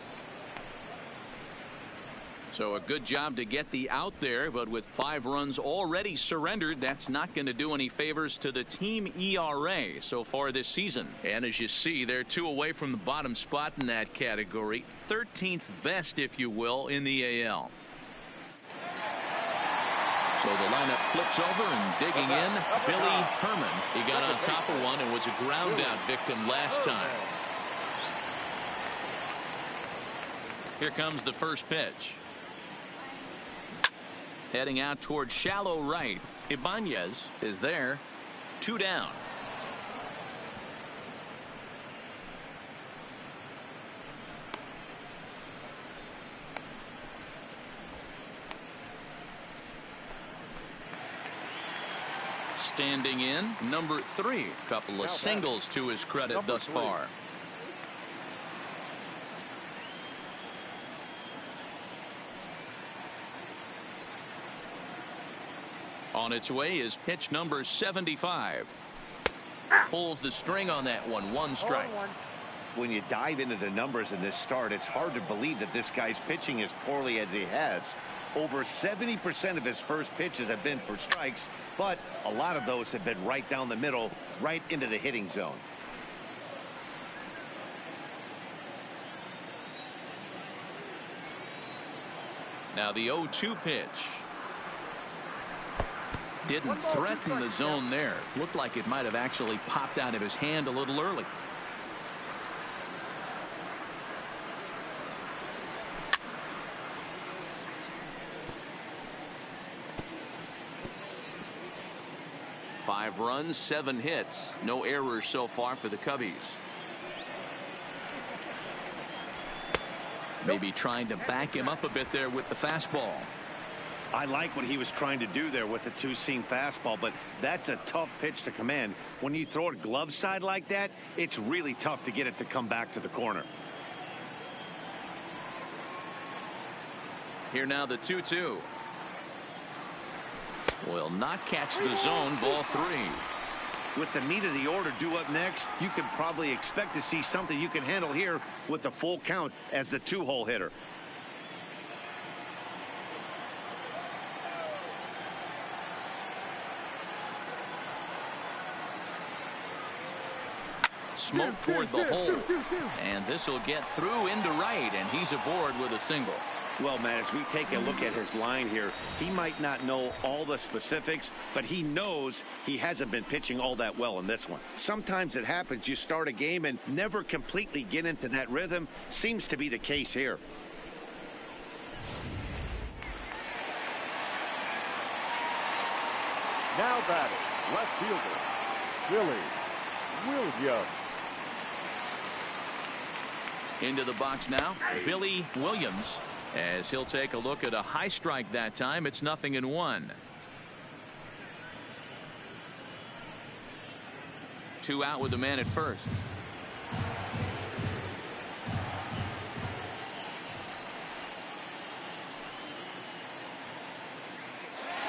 So a good job to get the out there, but with 5 runs already surrendered, that's not going to do any favors to the team ERA so far this season. And as you see, they're 2 away from the bottom spot in that category. 13th best, if you will, in the AL. So the lineup flips over and digging in, Billy Herman. He got on top of one and was a ground out victim last time. Here comes the first pitch. Heading out towards shallow right. Ibanez is there. 2 down. Standing in, number 3. Couple of singles to his credit thus far. On its way is pitch number 75. Pulls the string on that one. 1 strike. When you dive into the numbers in this start, it's hard to believe that this guy's pitching as poorly as he has. Over 70% of his first pitches have been for strikes, but a lot of those have been right down the middle, right into the hitting zone. Now the 0-2 pitch. Didn't threaten the zone there. Looked like it might have actually popped out of his hand a little early. Five runs, 7 hits. No errors so far for the Cubbies. Maybe trying to back him up a bit there with the fastball. I like what he was trying to do there with the 2-seam fastball, but that's a tough pitch to command. When you throw it glove side like that, it's really tough to get it to come back to the corner. Here now the 2-2. Will not catch the zone. Ball 3. With the meat of the order due up next, you can probably expect to see something you can handle here with the full count as the 2-hole hitter. Smoke toward the hole, and this will get through into right, and he's aboard with a single. Well, Matt, as we take a look at his line here, he might not know all the specifics, but he knows he hasn't been pitching all that well in this one. Sometimes it happens. You start a game and never completely get into that rhythm. Seems to be the case here. Now batting, left fielder, Billy Williams. Into the box now, Billy Williams, as he'll take a look at a high strike that time. It's 0-1. 2 out with the man at first.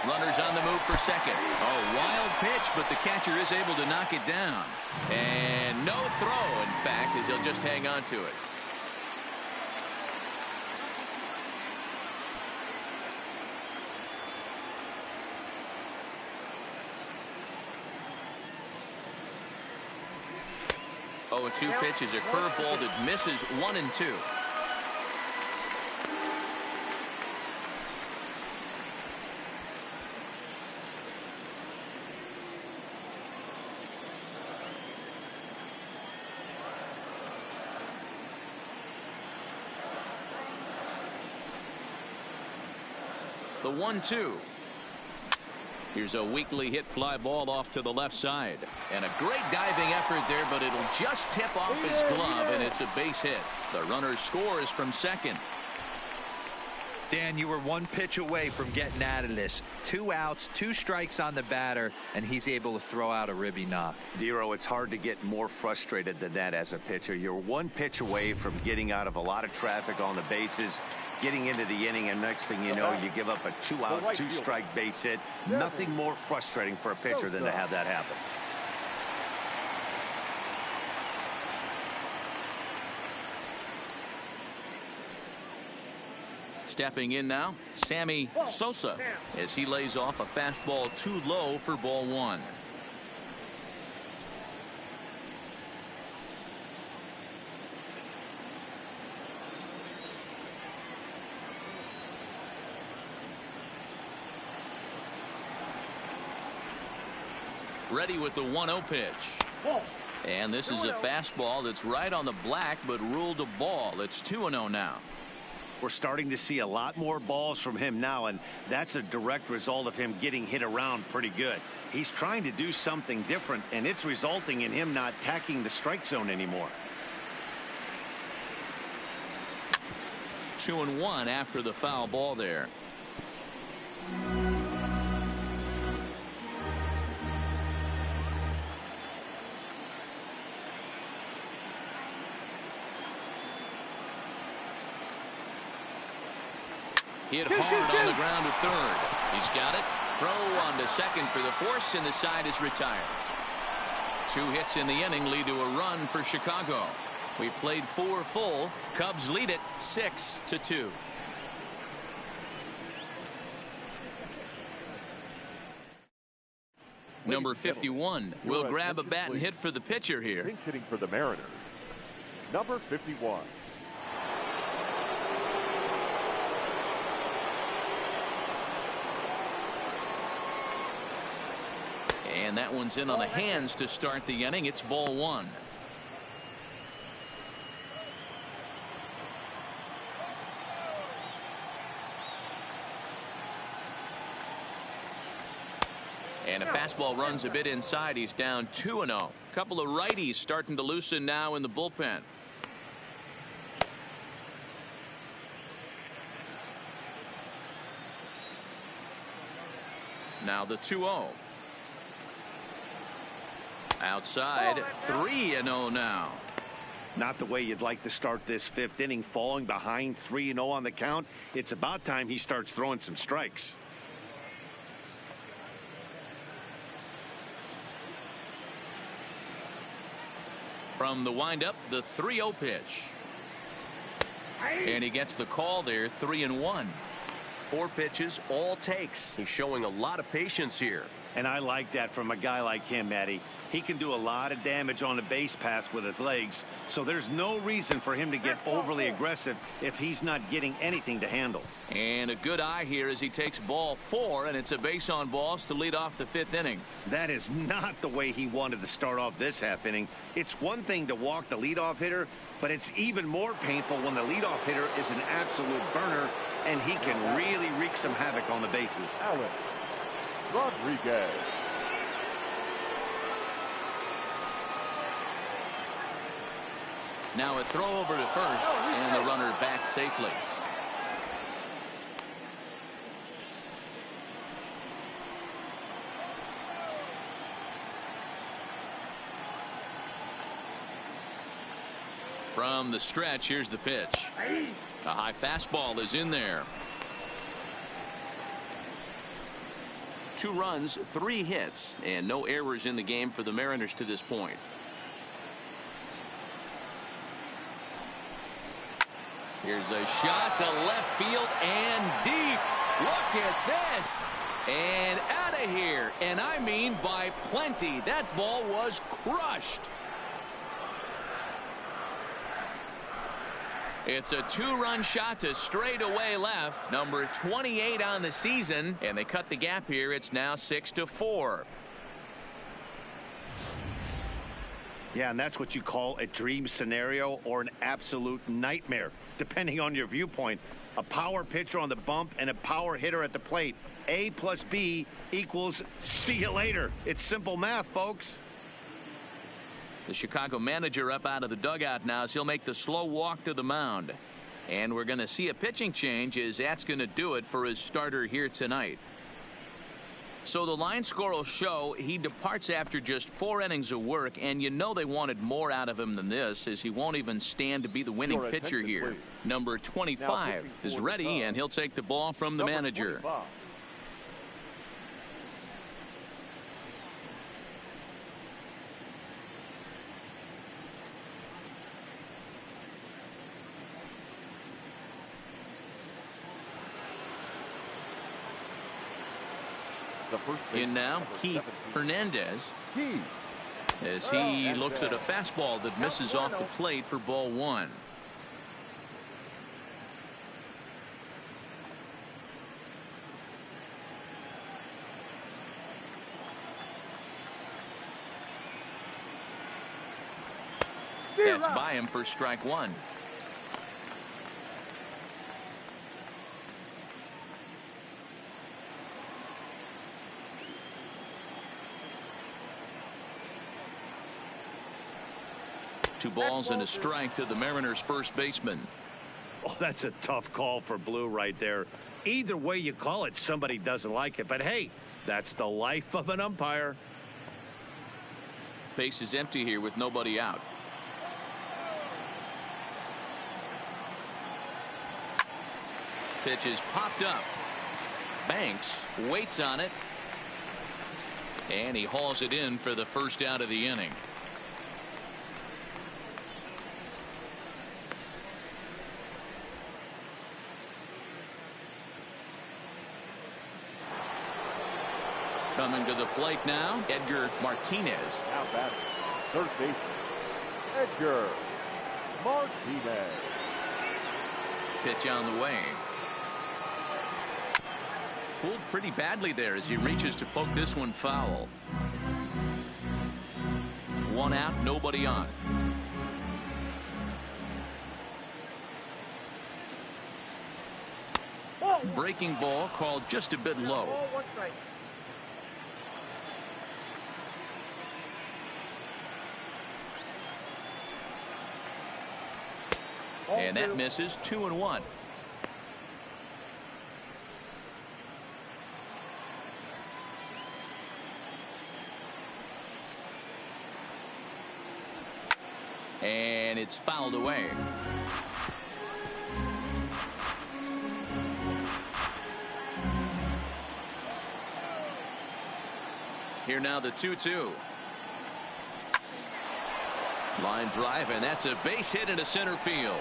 Runners on the move for second. A wild pitch, but the catcher is able to knock it down. And no throw, in fact, as he'll just hang on to it. A 2 pitch is a curveball that misses 1 and 2. The 1-2. Here's a weakly hit fly ball off to the left side. And a great diving effort there, but it'll just tip off his glove, and it's a base hit. The runner scores from second. Dan, you were 1 pitch away from getting out of this. 2 outs, 2 strikes on the batter, and he's able to throw out a ribby knock. Dero, it's hard to get more frustrated than that as a pitcher. You're 1 pitch away from getting out of a lot of traffic on the bases, getting into the inning, and next thing you know, you give up a 2-out, 2-strike base hit. Nothing more frustrating for a pitcher than to have that happen. Stepping in now, Sammy Sosa, as he lays off a fastball too low for ball one. Ready with the 1-0 pitch. And this is a fastball that's right on the black, but ruled a ball. It's 2-0 now. We're starting to see a lot more balls from him now, and that's a direct result of him getting hit around pretty good. He's trying to do something different, and it's resulting in him not tacking the strike zone anymore. 2-1 after the foul ball there. Hit hard on the ground to third. He's got it. Throw on to second for the force, and the side is retired. 2 hits in the inning lead to a run for Chicago. We played 4 full. Cubs lead it 6-2. Number 51 will grab a bat and hit for the pitcher here. Pinch hitting for the Mariners, number 51. And that one's in on the hands to start the inning. It's ball one. And a fastball runs a bit inside. He's down 2-0. Couple of righties starting to loosen now in the bullpen. Now the 2-0. Outside, 3-0 now. Not the way you'd like to start this 5th inning, falling behind 3-0 on the count. It's about time he starts throwing some strikes. From the windup, the 3-0 pitch. And he gets the call there, 3-1. 4 pitches, all takes. He's showing a lot of patience here. And I like that from a guy like him, Matty. He can do a lot of damage on the base pass with his legs, so there's no reason for him to get overly aggressive if he's not getting anything to handle. And a good eye here as he takes ball 4, and it's a base on balls to lead off the 5th inning. That is not the way he wanted to start off this half inning. It's one thing to walk the leadoff hitter, but it's even more painful when the leadoff hitter is an absolute burner, and he can really wreak some havoc on the bases. Alex Rodriguez. Now a throw over to first, and the runner back safely. From the stretch, here's the pitch. A high fastball is in there. 2 runs, 3 hits, and no errors in the game for the Mariners to this point. Here's a shot to left field and deep. Look at this. And out of here. And I mean by plenty. That ball was crushed. It's a 2-run shot to straightaway left. Number 28 on the season. And they cut the gap here. It's now 6-4. Yeah, and that's what you call a dream scenario or an absolute nightmare, depending on your viewpoint. A power pitcher on the bump and a power hitter at the plate. A plus B equals see you later. It's simple math, folks. The Chicago manager up out of the dugout now as he'll make the slow walk to the mound. And we're going to see a pitching change as that's going to do it for his starter here tonight. So the line score will show he departs after just 4 innings of work, and you know they wanted more out of him than this, as he won't even stand to be the winning pitcher here. Please. Number 25 is ready, and he'll take the ball from the manager. 25. The first In now, number Keith 17. Hernandez, Keith. as he And looks at a fastball that misses off the plate for ball one. That's by him for strike one. Two balls and a strike to the Mariners' first baseman. Oh, that's a tough call for Blue right there. Either way you call it, somebody doesn't like it. But hey, that's the life of an umpire. Base is empty here with nobody out. Pitch is popped up. Banks waits on it. And he hauls it in for the first out of the inning. Coming to the plate now, Edgar Martinez. Now batting, third baseman, Edgar Martinez. Pitch on the way. Fooled pretty badly there as he reaches to poke this one foul. One out, nobody on. Breaking ball called just a bit low. And that misses. 2-1. And it's fouled away. Here now the 2-2. Line drive, and that's a base hit into center field.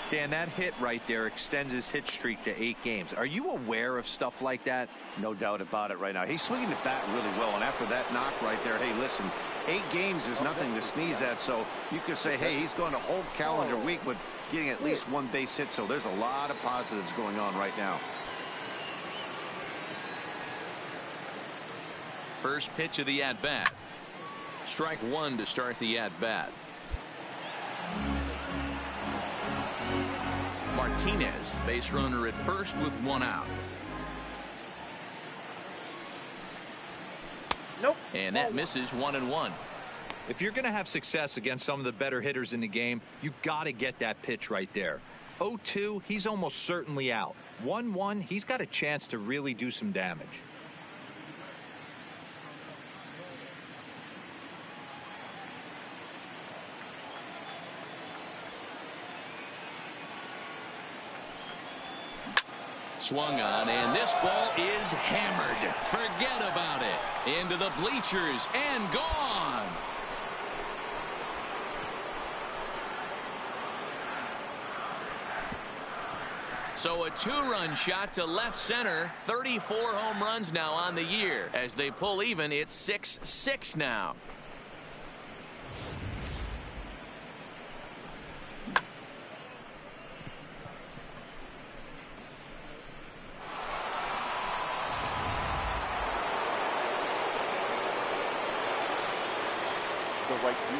Dan, that hit right there extends his hit streak to 8 games. Are you aware of stuff like that? No doubt about it right now. He's swinging the bat really well. And after that knock right there, hey, listen, 8 games is nothing to sneeze at. So you could say, hey, he's going to hold calendar week with getting at least 1 base hit. So there's a lot of positives going on right now. First pitch of the at-bat. Strike one to start the at-bat. Martinez, base runner at first with 1 out. Nope. And that misses. 1-1. If you're going to have success against some of the better hitters in the game, you got to get that pitch right there. 0-2, he's almost certainly out. 1-1, he's got a chance to really do some damage. Swung on, and this ball is hammered. Forget about it. Into the bleachers and gone. So a 2-run shot to left center. 34 home runs now on the year. As they pull even, it's 6-6 now.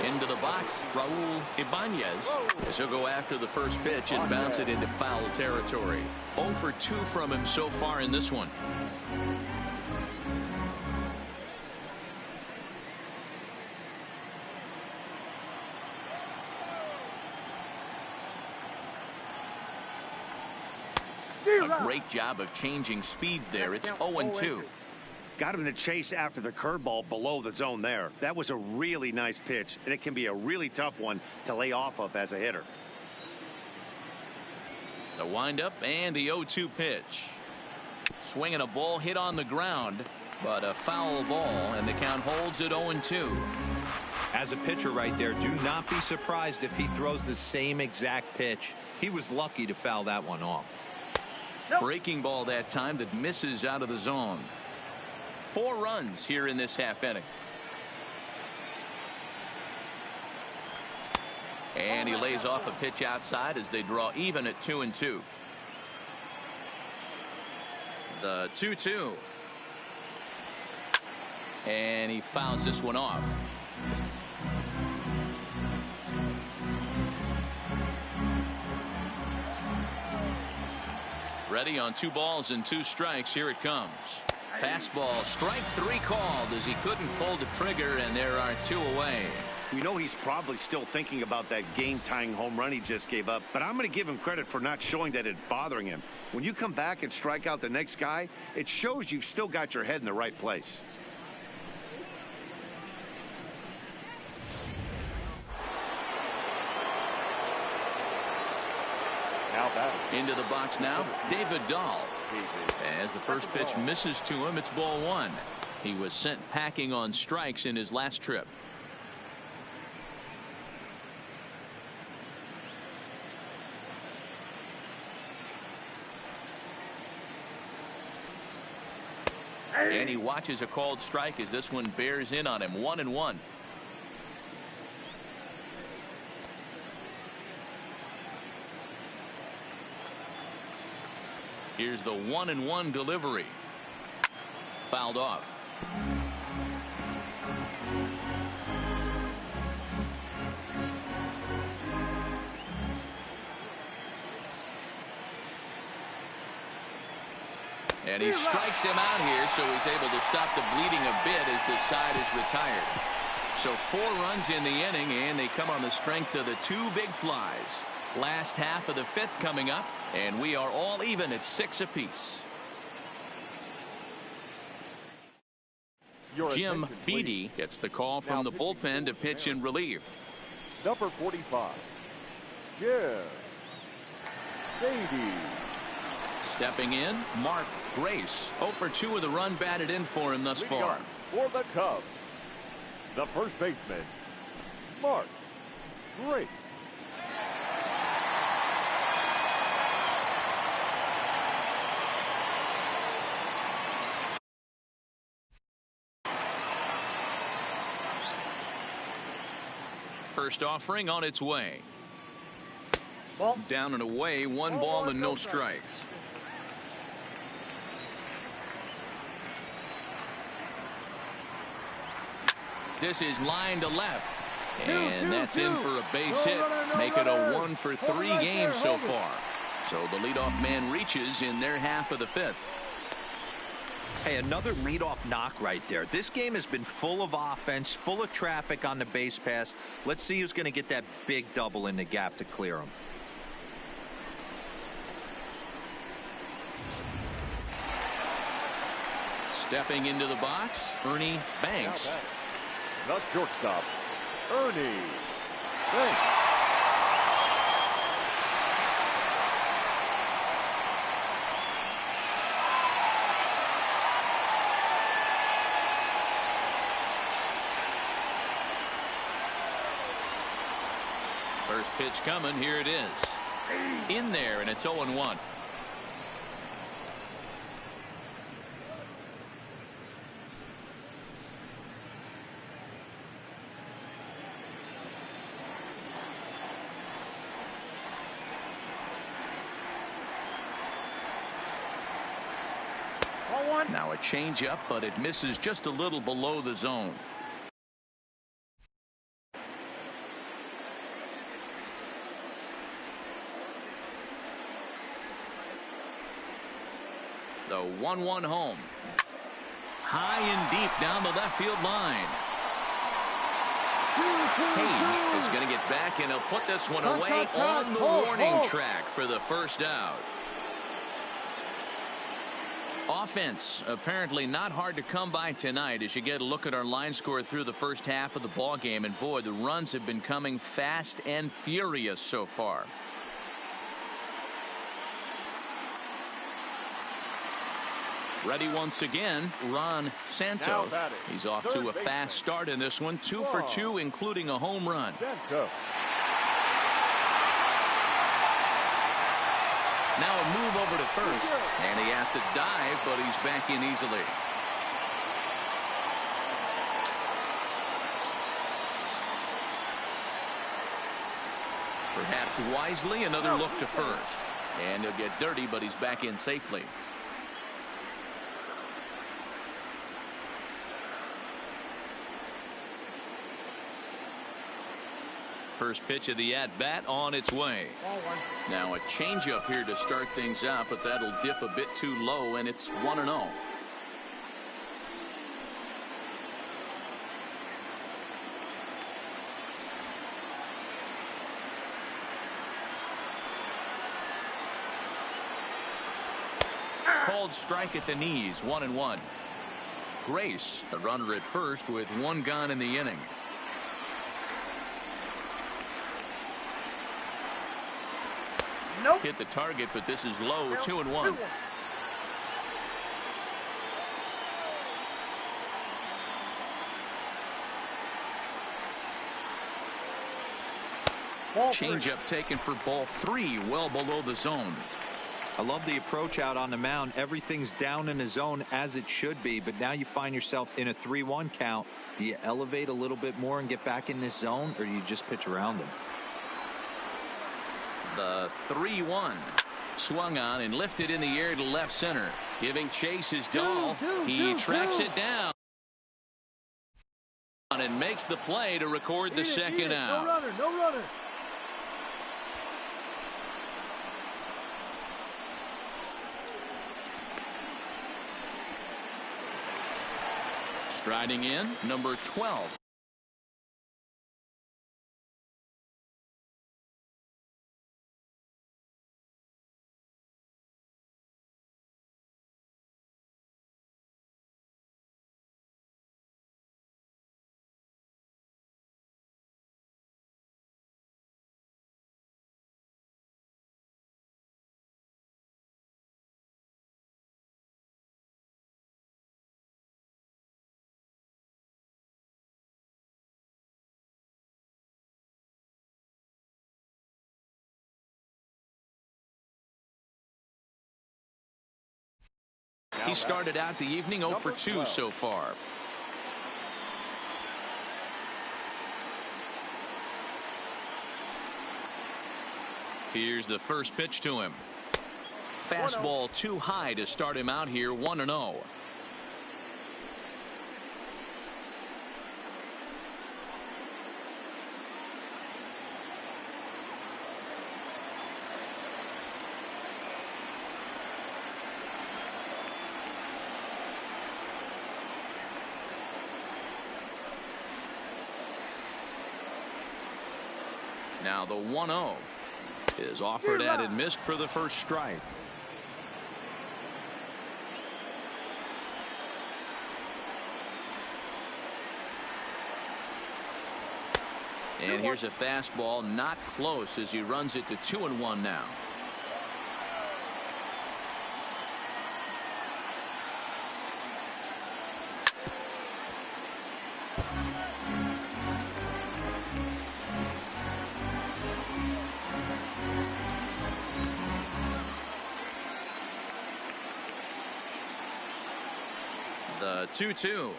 Into the box, Raul Ibanez, as he'll go after the first pitch and bounce it into foul territory. 0 for 2 from him so far in this one. A great job of changing speeds there. It's 0-2. Got him to chase after the curveball below the zone there. That was a really nice pitch, and it can be a really tough one to lay off of as a hitter. The windup and the 0-2 pitch. Swinging a ball hit on the ground, but a foul ball, and the count holds at 0-2. As a pitcher right there, do not be surprised if he throws the same exact pitch. He was lucky to foul that one off. Breaking ball that time that misses out of the zone. 4 runs here in this half inning. And he lays off a pitch outside as they draw even at 2-2. The 2-2. And he fouls this one off. Ready on 2 balls and 2 strikes. Here it comes. Fastball, strike 3 called as he couldn't pull the trigger, and there are 2 away. We know he's probably still thinking about that game-tying home run he just gave up, but I'm going to give him credit for not showing that it's bothering him. When you come back and strike out the next guy, it shows you've still got your head in the right place. Into the box now, David Dahl. As the first pitch misses to him, it's ball 1. He was sent packing on strikes in his last trip. And he watches a called strike as this one bears in on him. 1-1. Here's the 1-1 delivery. Fouled off. And he strikes him out here, so he's able to stop the bleeding a bit as this side is retired. So 4 runs in the inning, and they come on the strength of the 2 big flies. Last half of the 5th coming up, and we are all even at 6 apiece. Jim Beattie gets the call from the bullpen to pitch in relief. Number 45, Jim Beattie. Stepping in, Mark Grace. 0 for 2 with a run batted in for him thus far. For the Cubs, the first baseman, Mark Grace. First offering on its way. Down and away, 1 ball and no strikes. This is line to left, and that's in for a base hit. Make it a 1 for 3 games so far. So the leadoff man reaches in their half of the 5th. Hey, another leadoff knock right there. This game has been full of offense, full of traffic on the base pass. Let's see who's going to get that big double in the gap to clear him. Stepping into the box, Ernie Banks. The shortstop, Ernie Banks. First pitch coming. Here it is. In there, and it's 0-1. Now a changeup, but it misses just a little below the zone. The 1-1 home. High and deep down the left field line. Page is going to get back, and he'll put this one away on the warning track for the first out. Offense apparently not hard to come by tonight as you get a look at our line score through the first half of the ball game, and boy, the runs have been coming fast and furious so far. Ready once again, Ron Santos. He's off to a fast start in this one. 2 for 2, including a home run. Santos. Now a move over to first, and he has to dive, but he's back in easily. Perhaps wisely, another look to first. And he'll get dirty, but he's back in safely. First pitch of the at-bat on its way. Now a changeup here to start things out, but that'll dip a bit too low, and it's 1-0. Called strike at the knees, 1-1. Grace, the runner at first with 1 gone in the inning. Nope. Hit the target, but this is low, 2-1. Changeup taken for ball 3, well below the zone. I love the approach out on the mound. Everything's down in the zone as it should be, but now you find yourself in a 3-1 count. Do you elevate a little bit more and get back in this zone, or do you just pitch around him? The 3-1 swung on and lifted in the air to left center, giving chase his Dahl. He tracks it down and makes the play to record the second out. No runner, no runner. Striding in, number 12. He started out the evening 0 for 2 so far. Here's the first pitch to him. Fastball too high to start him out here, 1-0. Now the 1-0 is offered at and missed for the first strike. And here's a fastball not close as he runs it to 2-1 now. The 2-2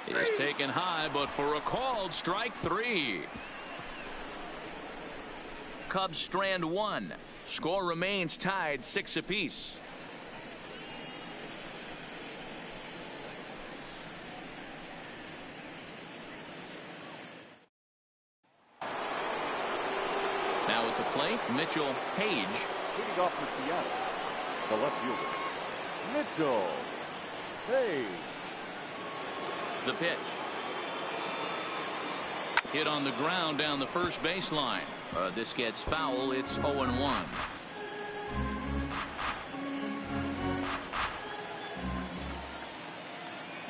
is taken high, but for a called strike 3. Cubs strand 1. Score remains tied 6 apiece. Now at the plate, Mitchell Page. Leading off for Seattle, the left fielder, Mitchell Page. The pitch. Hit on the ground down the first baseline. This gets foul. It's 0-1.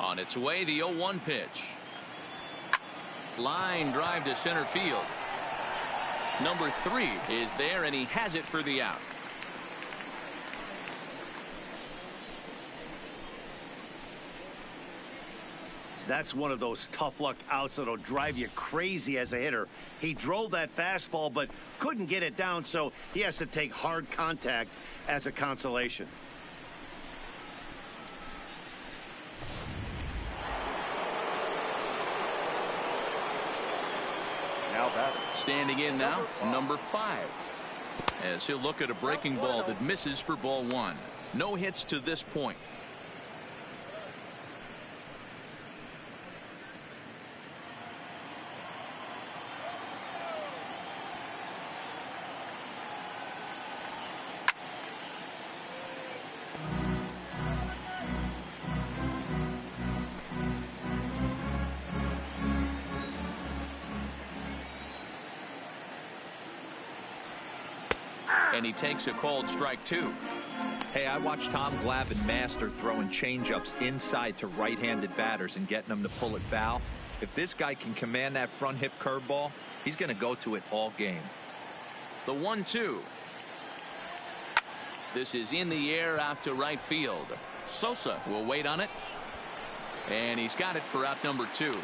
On its way, the 0-1 pitch. Line drive to center field. Number 3 is there, and he has it for the out. That's one of those tough luck outs that'll drive you crazy as a hitter. He drove that fastball but couldn't get it down, so he has to take hard contact as a consolation. Now batter. Standing in now, number 5. As he'll look at a breaking ball that misses for ball 1. No hits to this point. And he takes a called strike 2. Hey, I watched Tom Glavine master throwing changeups inside to right-handed batters and getting them to pull it foul. If this guy can command that front hip curveball, he's going to go to it all game. The 1-2. This is in the air out to right field. Sosa will wait on it. And he's got it for out number 2.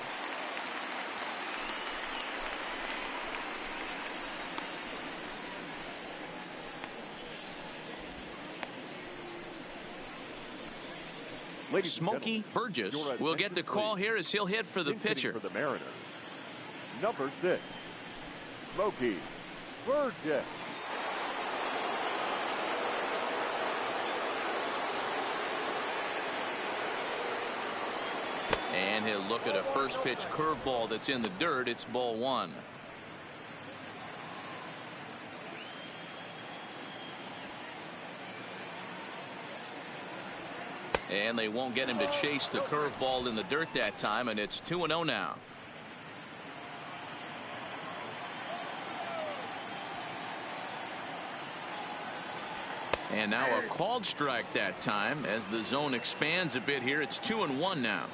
Smokey Burgess will get the call here as he'll hit for the pitcher. For the Mariners, number 6, Smokey Burgess. And he'll look at a first pitch curveball that's in the dirt. It's ball 1. And they won't get him to chase the curveball in the dirt that time, and it's 2-0 now. And now a called strike that time as the zone expands a bit here. It's 2-1 now.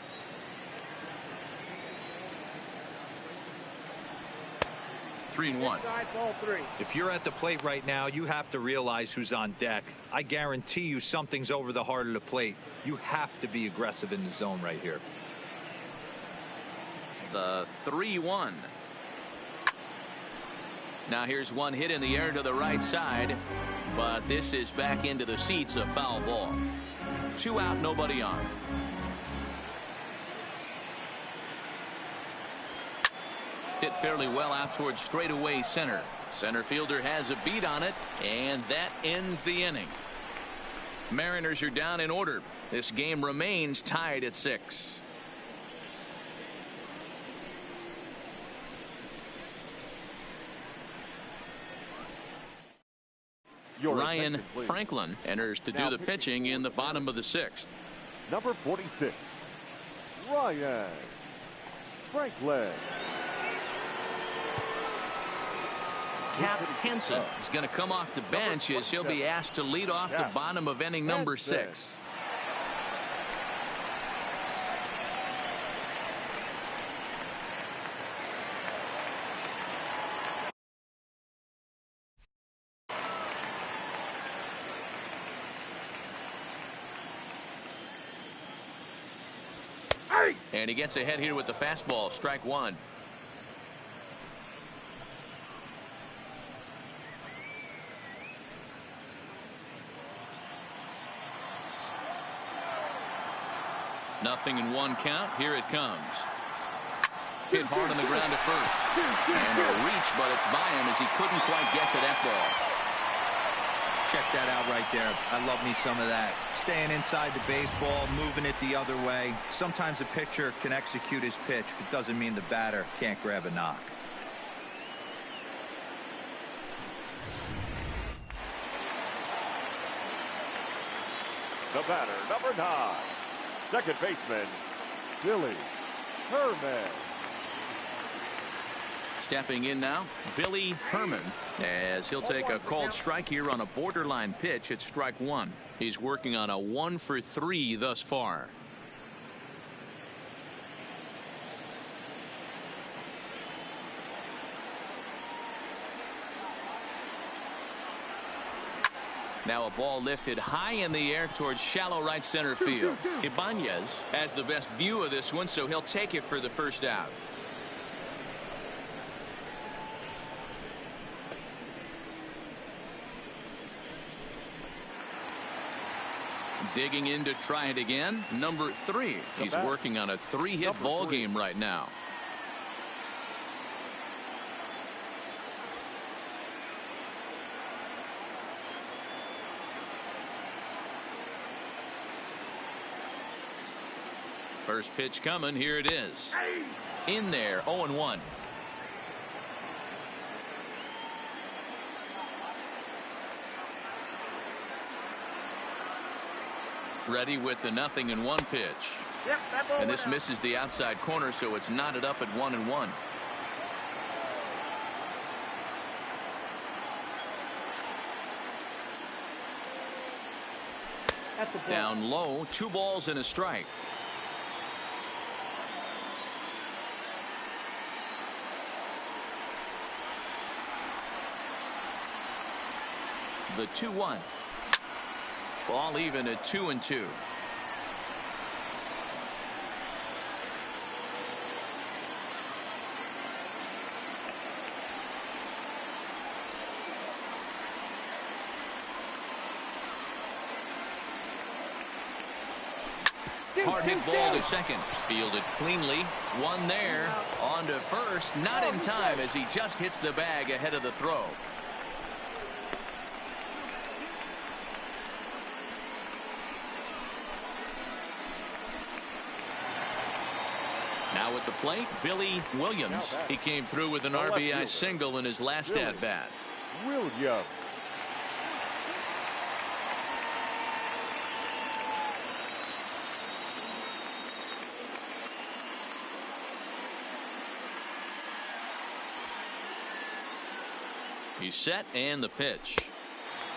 If you're at the plate right now, you have to realize who's on deck. I guarantee you something's over the heart of the plate. You have to be aggressive in the zone right here. The 3-1. Now here's one hit in the air to the right side, but this is back into the seats, a foul ball. 2 out, nobody on. Hit fairly well out towards straightaway center. Center fielder has a beat on it, and that ends the inning. Mariners are down in order. This game remains tied at 6. Ryan Franklin enters to do the pitching in the bottom of the 6th. Number 46, Ryan Franklin. Cap Hansen is going to come off the bench as he'll be asked to lead off the bottom of inning number 6. And he gets ahead here with the fastball, strike 1. Nothing in 1 count. Here it comes. Hit hard on the ground at first. And a reach, but it's by him as he couldn't quite get to that ball. Check that out right there. I love me some of that. Staying inside the baseball, moving it the other way. Sometimes a pitcher can execute his pitch, but doesn't mean the batter can't grab a knock. The batter, number 9, second baseman, Billy Herman. Stepping in now, Billy Herman, as he'll take a called strike here on a borderline pitch at strike 1. He's working on a 1 for 3 thus far. Now a ball lifted high in the air towards shallow right center field. Ibanez has the best view of this one, so he'll take it for the first out. Digging in to try it again. Number 3. He's working on a 3-hit ball game right now. First pitch coming. Here it is. In there. 0-1. Ready with the 0-1 pitch. Yep, and this misses the outside corner, so it's knotted up at 1-1. Down low, 2 balls and a strike. The 2-1. Ball even at 2-2. Hard hit ball to second. Fielded cleanly. One there. On to first. Not in time as he just hits the bag ahead of the throw. Now at the plate, Billy Williams. He came through with an RBI single in his last at-bat. Williams. He's set, and the pitch.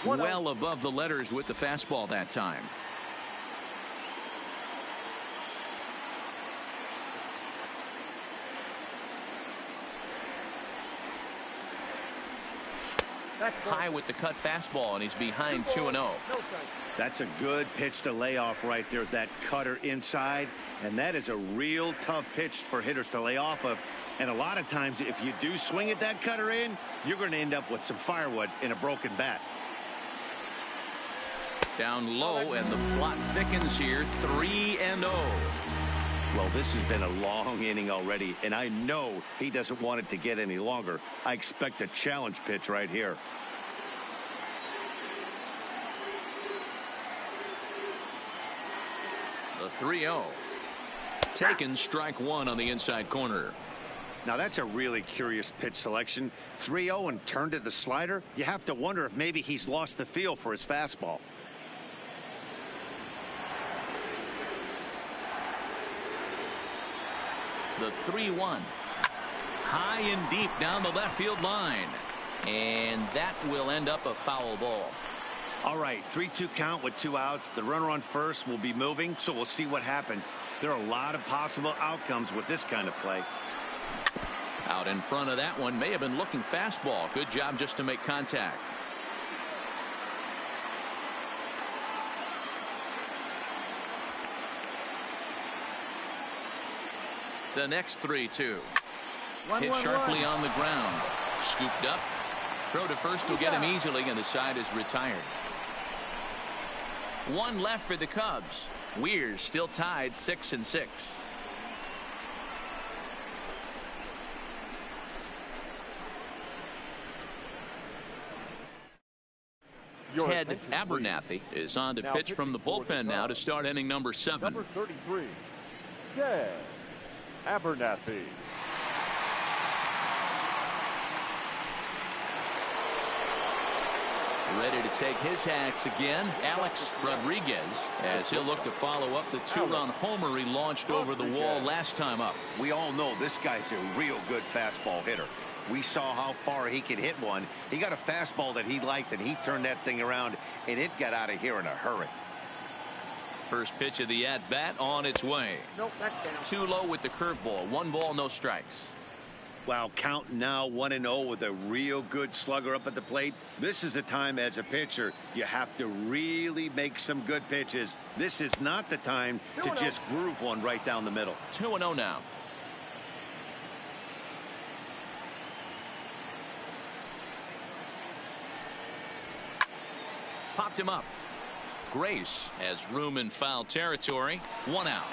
Well above the letters with the fastball that time. High with the cut fastball, and he's behind 2-0. That's a good pitch to lay off right there, that cutter inside, and that is a real tough pitch for hitters to lay off of. And a lot of times, if you do swing at that cutter in, you're going to end up with some firewood in a broken bat. Down low, and the plot thickens here. 3-0. Well, this has been a long inning already, and I know he doesn't want it to get any longer. I expect a challenge pitch right here. The 3-0. Taken, strike 1 on the inside corner. Now that's a really curious pitch selection. 3-0 and turned to the slider. You have to wonder if maybe he's lost the feel for his fastball. The 3-1. High and deep down the left field line. And that will end up a foul ball. All right, 3-2 count with 2 outs. The runner on first will be moving, so we'll see what happens. There are a lot of possible outcomes with this kind of play. Out in front of that one, may have been looking fastball. Good job just to make contact. The next 3-2. Hit sharply on the ground. Scooped up. Throw to first will get him easily, and the side is retired. 1 left for the Cubs. Weir still tied 6-6. Ted Abernathy is on to pitch from the bullpen now to start inning number 7. Number 33, Ted Abernathy. Ready to take his hacks again, Alex Rodriguez, as he'll look to follow up the 2-run homer he launched over the wall last time up. We all know this guy's a real good fastball hitter. We saw how far he could hit one. He got a fastball that he liked, and he turned that thing around, and it got out of here in a hurry. First pitch of the at-bat on its way. Nope, that's down. Too low with the curveball. 1 ball, no strikes. Well, counting now 1-0 with a real good slugger up at the plate. This is the time as a pitcher you have to really make some good pitches. This is not the time to just groove one right down the middle. 2-0 now. Popped him up. Grace has room in foul territory. 1 out.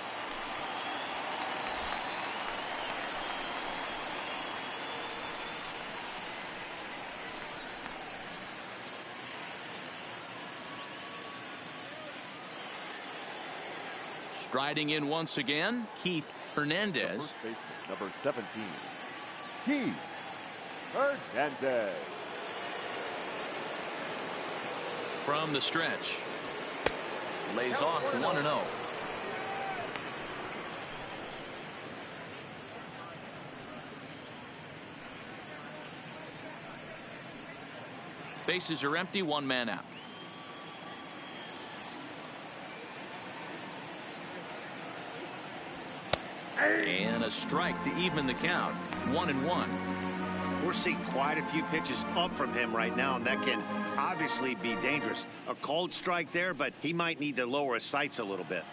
Striding in once again, Keith Hernandez. First baseman, number 17, Keith Hernandez. From the stretch. Lays off 1-0. Bases are empty, 1 man out. And a strike to even the count. 1-1. We're seeing quite a few pitches up from him right now, and that can obviously be dangerous. A cold strike there, but he might need to lower his sights a little bit.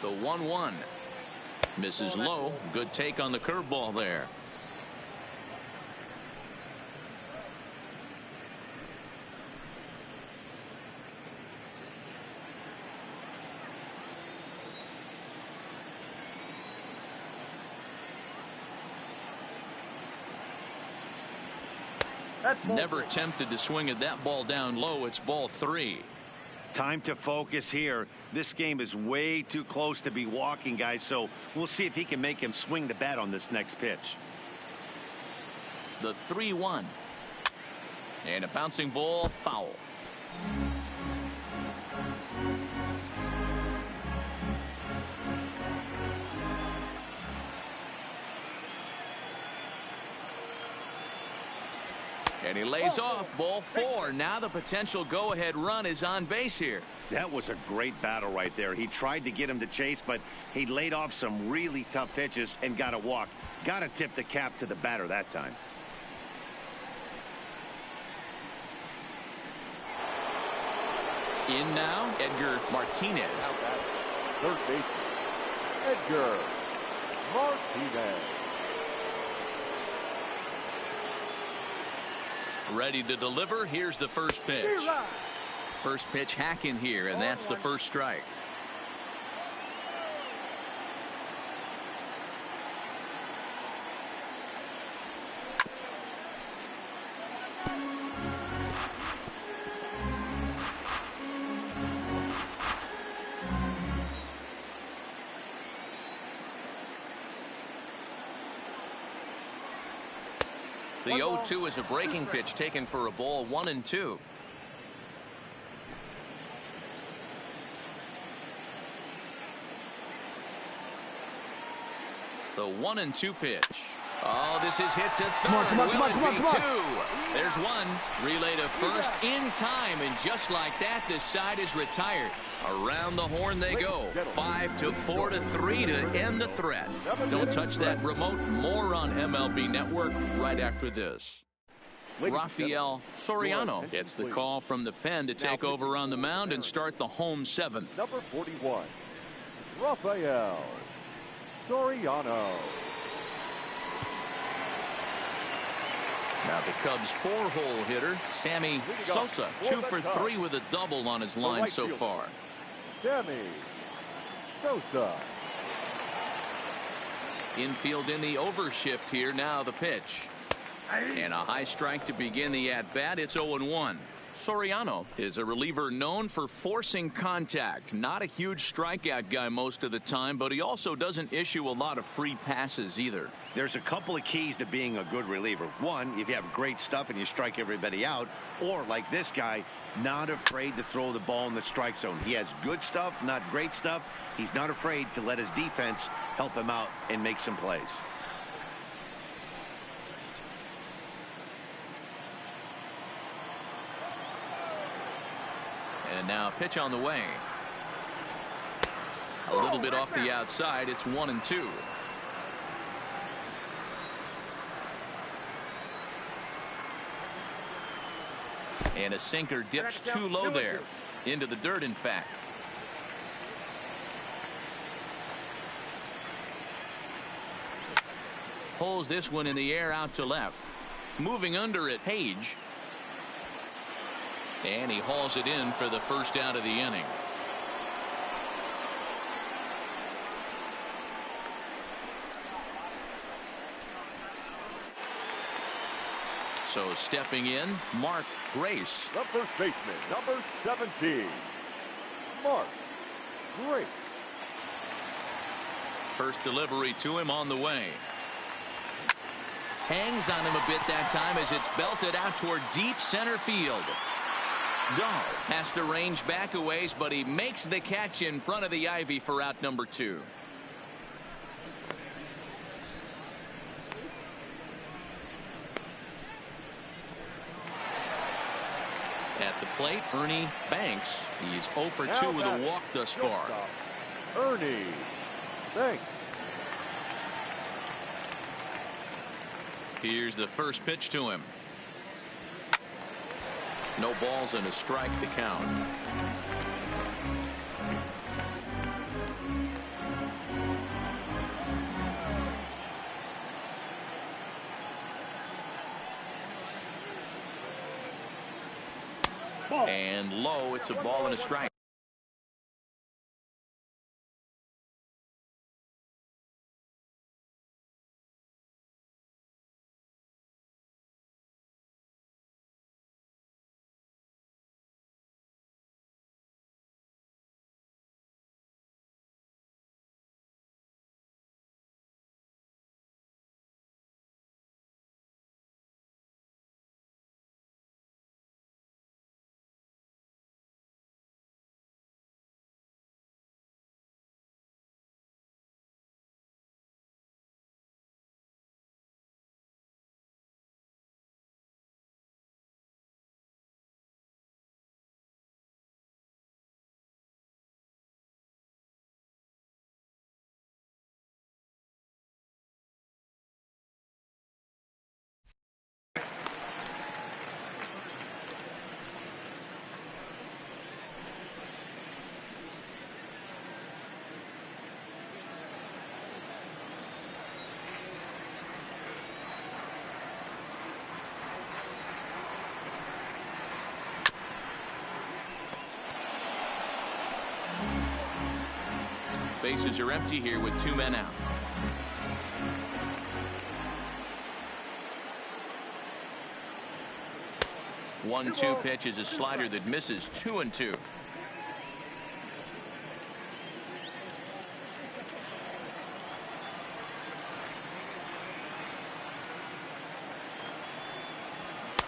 The 1-1. Misses low. Good take on the curveball there. Never tempted to swing at that ball down low. It's ball 3. Time to focus here. This game is way too close to be walking, guys, so we'll see if he can make him swing the bat on this next pitch. The 3-1. And a bouncing ball, foul. And he lays off, ball 4. Now the potential go-ahead run is on base here. That was a great battle right there. He tried to get him to chase, but he laid off some really tough pitches and got a walk. Got to tip the cap to the batter that time. In now, Edgar Martinez. Third baseman, Edgar Martinez. Ready to deliver. Here's the first pitch. First pitch hacking here, and that's the first strike. The 0-2 is a breaking pitch taken for a ball. 1-2. The 1-2 pitch. Oh, this is hit to third. Will it be 2? There's 1. Relay to first in time, and just like that, this side is retired. Around the horn they go. 5-4 to 3 to end the threat. Don't touch that remote. More on MLB Network right after this. Rafael Soriano gets the call from the pen to take over on the mound and start the home 7th. Number 41, Rafael Soriano. Now the Cubs' 4-hole hitter, Sammy Sosa, 2 for 3 with a double on his line so far. Sammy Sosa. Infield in the overshift here. Now the pitch. And a high strike to begin the at-bat. It's 0-1. Soriano is a reliever known for forcing contact. Not a huge strikeout guy most of the time, but he also doesn't issue a lot of free passes either. There's a couple of keys to being a good reliever. One, if you have great stuff and you strike everybody out, or like this guy, not afraid to throw the ball in the strike zone. He has good stuff, not great stuff. He's not afraid to let his defense help him out and make some plays. And now pitch on the way. A little bit off the outside. It's 1-2. And a sinker dips too low there. Into the dirt, in fact. Pulls this one in the air out to left. Moving under it, Page. And he hauls it in for the first out of the inning. So stepping in, Mark Grace. The first baseman, number 17, Mark Grace. First delivery to him on the way. Hangs on him a bit that time as it's belted out toward deep center field. Dahl has to range back a ways, but he makes the catch in front of the ivy for out number 2. At the plate, Ernie Banks. He's 0 for 2 with a walk thus far. Ernie Banks. Here's the first pitch to him. No balls and a strike to count. And low, it's a ball and a strike. Bases are empty here with 2 men out. One-two pitch is a slider that misses. 2-2.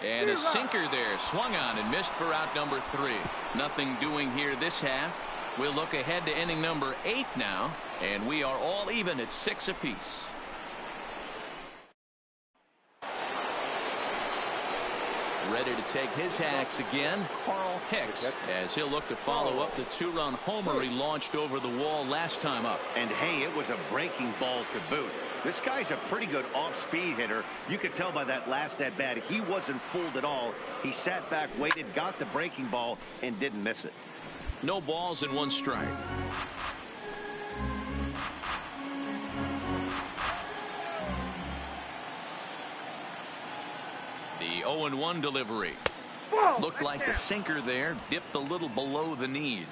And a sinker there, swung on and missed for out number 3. Nothing doing here this half. We'll look ahead to inning number 8 now, and we are all even at 6 apiece. Ready to take his hacks again, Carl Hicks, as he'll look to follow up the 2-run homer he launched over the wall last time up. And hey, it was a breaking ball to boot. This guy's a pretty good off-speed hitter. You could tell by that last at-bat he wasn't fooled at all. He sat back, waited, got the breaking ball, and didn't miss it. No balls and 1 strike. The 0-1 delivery. Looked like the sinker there, dipped a little below the knees.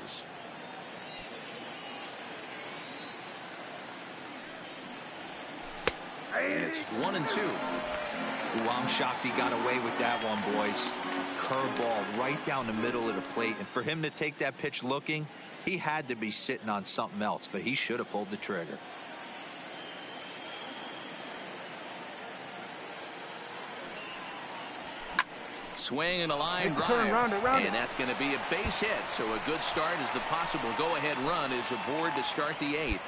It's 1-2. Ooh, I'm shocked he got away with that one, boys. Curveball right down the middle of the plate, and for him to take that pitch looking, he had to be sitting on something else, but he should have pulled the trigger. Swing and a line drive, and that's going to be a base hit. So a good start as the possible go-ahead run is aboard to start the 8th.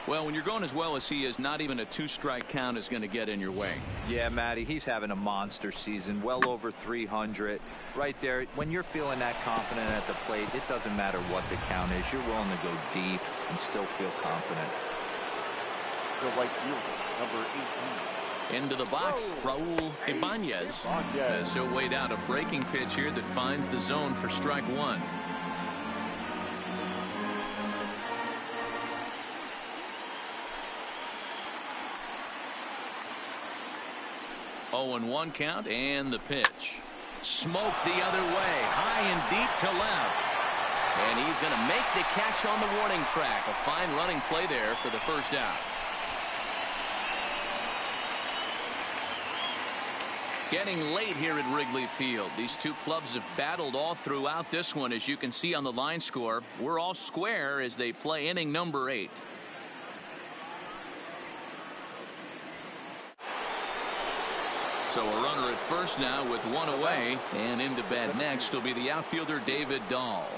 Well, when you're going as well as he is, not even a 2-strike count is going to get in your way. Yeah, Matty, he's having a monster season, well over 300. Right there, when you're feeling that confident at the plate, it doesn't matter what the count is. You're willing to go deep, and still feel confident. The right fielder, number 18. Into the box, Raul Ibanez. As he'll wait out a breaking pitch here that finds the zone for strike one. Oh, and 1 count, and the pitch. Smoked the other way, high and deep to left. And he's going to make the catch on the warning track. A fine running play there for the first out. Getting late here at Wrigley Field. These two clubs have battled all throughout this one. As you can see on the line score, we're all square as they play inning number 8. So a runner at first now with 1 away, and into bat next will be the outfielder David Dahl.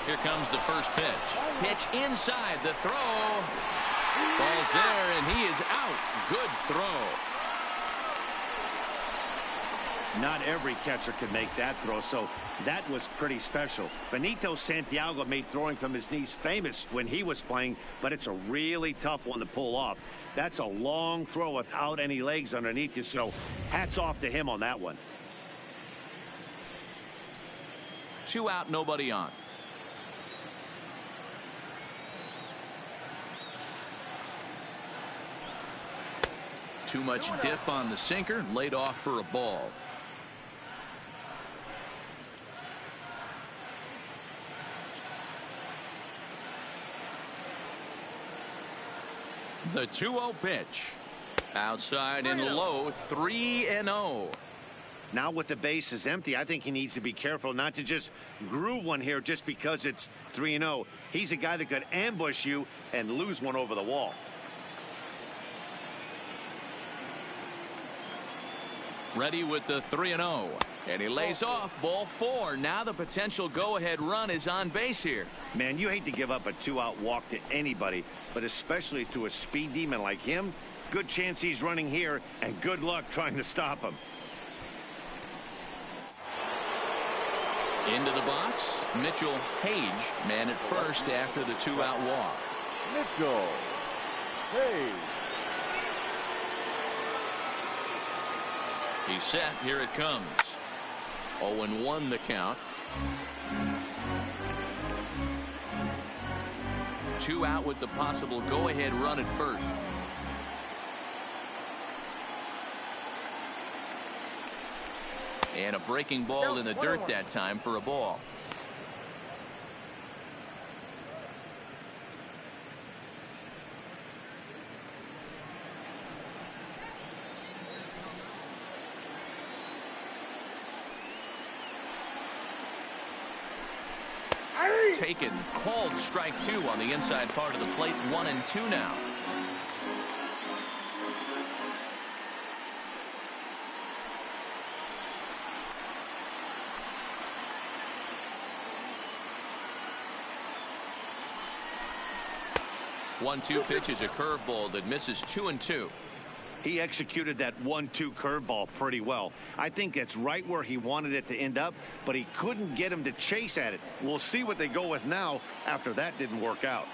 Here comes the first pitch. Pitch inside, the throw. Ball's there, and he is out. Good throw. Not every catcher can make that throw, so that was pretty special. Benito Santiago made throwing from his knees famous when he was playing, but it's a really tough one to pull off. That's a long throw without any legs underneath you, so hats off to him on that one. 2 out, nobody on. Too much dip on the sinker, laid off for a ball. The 2-0 pitch. Outside and low, 3-0. Now with the bases empty, I think he needs to be careful not to just groove one here just because it's 3-0. He's a guy that could ambush you and lose one over the wall. Ready with the 3-0. And he lays off, ball 4. Now the potential go-ahead run is on base here. Man, you hate to give up a 2-out walk to anybody, but especially to a speed demon like him. Good chance he's running here, and good luck trying to stop him. Into the box, Mitchell Hage, man at first after the 2-out walk. Mitchell Hage. He's set. Here it comes. 0-1 the count. 2 out with the possible go-ahead run at first. And a breaking ball in the dirt that time for a ball. Taken, called strike 2 on the inside part of the plate. 1-2 now. One-two pitch is a curveball that misses 2-2. He executed that 1-2 curveball pretty well. I think that's right where he wanted it to end up, but he couldn't get him to chase at it. We'll see what they go with now after that didn't work out.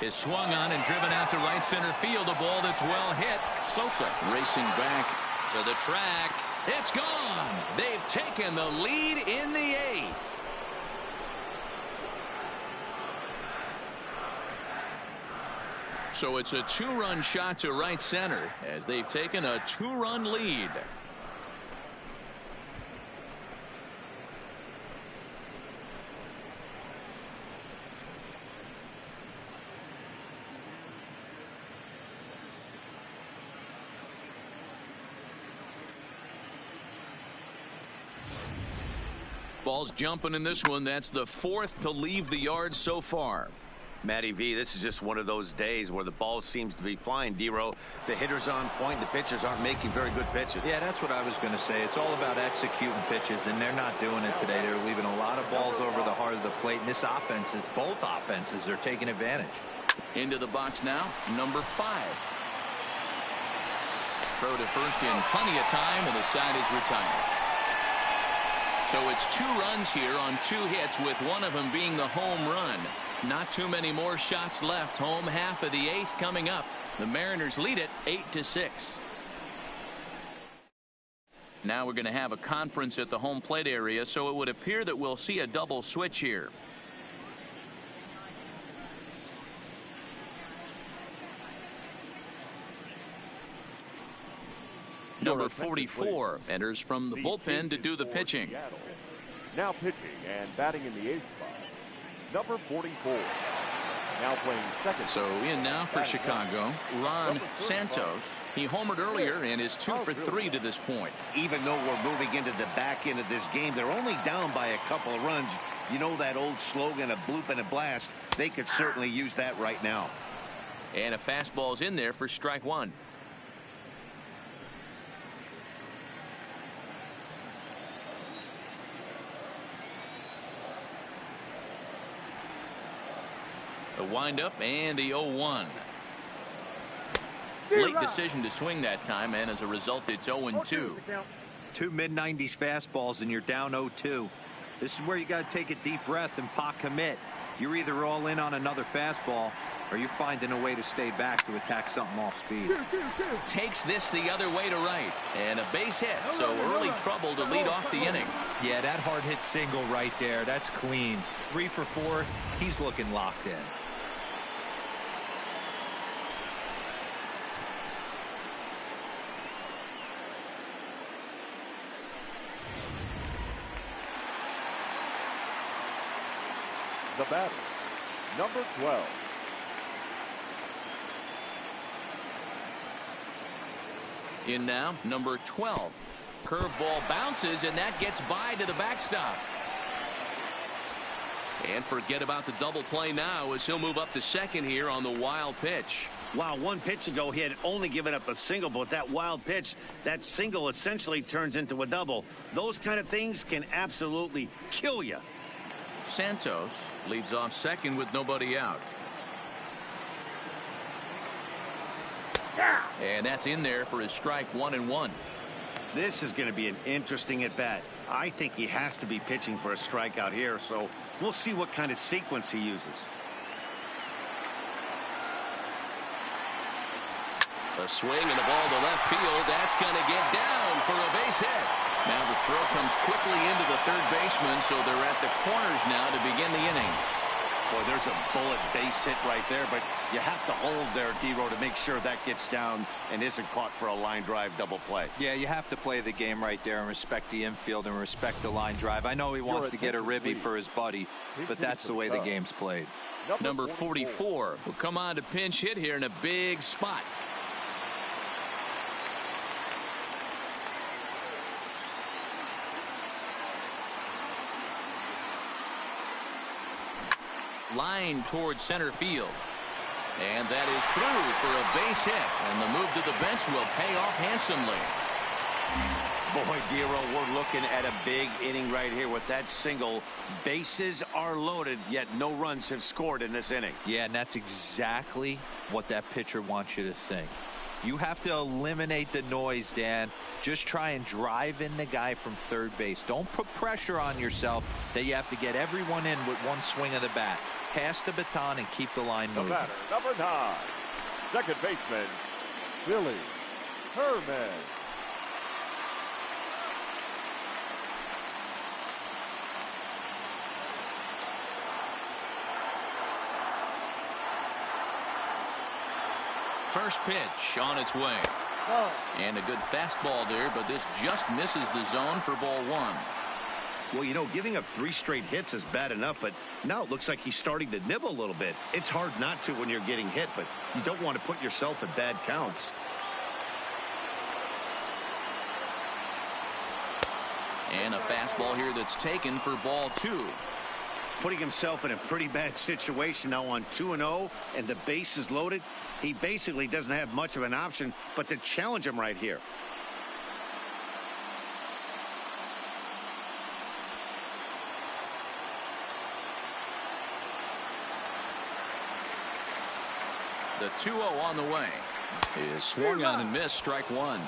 Is swung on and driven out to right center field. A ball that's well hit. Sosa racing back to the track. It's gone. They've taken the lead in the 8th. So it's a 2-run shot to right center as they've taken a 2-run lead. Ball's jumping in this one. That's the 4th to leave the yard so far. Matty V, this is just one of those days where the ball seems to be flying. D-Row, the hitter's on point, the pitchers aren't making very good pitches. Yeah, that's what I was going to say. It's all about executing pitches, and they're not doing it today. They're leaving a lot of balls over the heart of the plate, and this offense, both offenses are taking advantage. Into the box now, number 5. Throw to first in plenty of time, and the side is retired. So it's 2 runs here on 2 hits, with one of them being the home run. Not too many more shots left. Home half of the 8th coming up. The Mariners lead it 8-6. Now we're going to have a conference at the home plate area, so it would appear that we'll see a double switch here. Number 44 enters from the bullpen to do the pitching. Now pitching and batting in the 8th spot, number 44. Now playing second. So in now for Chicago, Ron Santos. He homered earlier and is 2 for 3 to this point. Even though we're moving into the back end of this game, they're only down by a couple of runs. You know that old slogan, a bloop and a blast. They could certainly use that right now. And a fastball's in there for strike 1. The windup and the 0-1. Late decision to swing that time, and as a result, it's 0-2. 2 mid-90s fastballs and you're down 0-2. This is where you got to take a deep breath and pot commit. You're either all in on another fastball or you're finding a way to stay back to attack something off speed. Takes this the other way to right, and a base hit, so early trouble to lead off the inning. Yeah, that hard hit single right there. That's clean. 3 for 4. He's looking locked in. The batter, number 12. In now, number 12. Curveball bounces, and that gets by to the backstop. And forget about the double play now, as he'll move up to second here on the wild pitch. Wow, 1 pitch ago he had only given up a single, but that wild pitch, that single essentially turns into a double. Those kind of things can absolutely kill you. Santos leads off second with nobody out. And that's in there for his strike 1-1. This is going to be an interesting at bat. I think he has to be pitching for a strikeout here, so we'll see what kind of sequence he uses. A swing and a ball to left field. That's going to get down for a base hit. Now the throw comes quickly into the third baseman, so they're at the corners now to begin the inning. Boy, there's a bullet base hit right there, but you have to hold there, D-Row, to make sure that gets down and isn't caught for a line drive double play. Yeah, you have to play the game right there and respect the infield and respect the line drive. I know he wants to get a ribby for his buddy, but that's the way the game's played. Number 44 will come on to pinch hit here in a big spot. Line towards center field. And that is through for a base hit. And the move to the bench will pay off handsomely. Boy, D-Row, we're looking at a big inning right here with that single. Bases are loaded, yet no runs have scored in this inning. Yeah, and that's exactly what that pitcher wants you to think. You have to eliminate the noise, Dan. Just try and drive in the guy from third base. Don't put pressure on yourself that you have to get everyone in with one swing of the bat. Pass the baton and keep the line moving. The batter, number 9, second baseman, Billy Herman. First pitch on its way. And a good fastball there, but this just misses the zone for ball 1. Well, you know, giving up 3 straight hits is bad enough, but now it looks like he's starting to nibble a little bit. It's hard not to when you're getting hit, but you don't want to put yourself in bad counts. And a fastball here that's taken for ball 2. Putting himself in a pretty bad situation now on 2-0, and the base is loaded. He basically doesn't have much of an option but to challenge him right here. The 2-0 on the way. Is swung on and missed, strike one.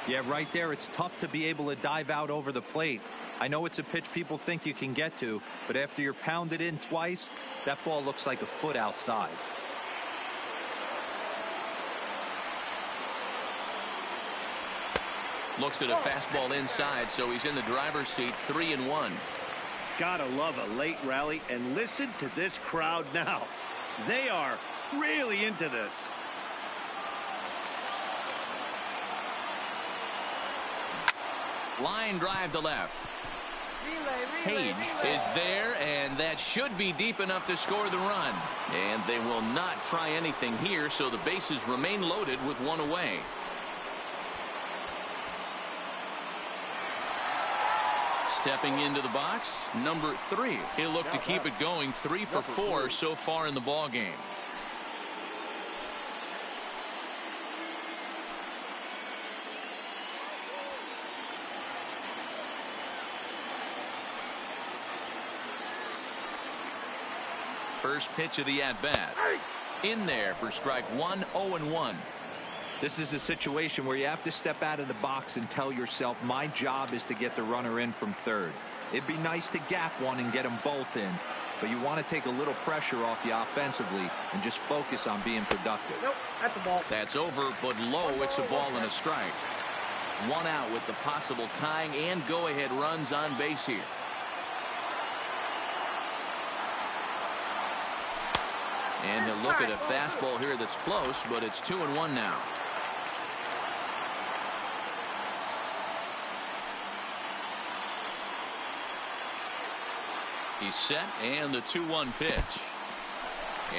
Yeah, right there, it's tough to be able to dive out over the plate. I know it's a pitch people think you can get to, but after you're pounded in twice, that ball looks like a foot outside. Looks at a fastball inside, so he's in the driver's seat, 3-1. Gotta love a late rally, and listen to this crowd now. They are really into this. Line drive to left. Page is there, and that should be deep enough to score the run. And they will not try anything here, so the bases remain loaded with one away. Stepping into the box, number 3. He'll look to keep it going, 3 for 4 so far in the ball game. First pitch of the at-bat. In there for strike one, 0-1. This is a situation where you have to step out of the box and tell yourself, my job is to get the runner in from third. It'd be nice to gap one and get them both in, but you want to take a little pressure off you offensively and just focus on being productive. Nope, that's the ball. That's over, but low. It's a ball and a strike. One out with the possible tying and go-ahead runs on base here. And he'll look at a fastball here that's close, but it's 2-1 now. He's set, and the 2-1 pitch.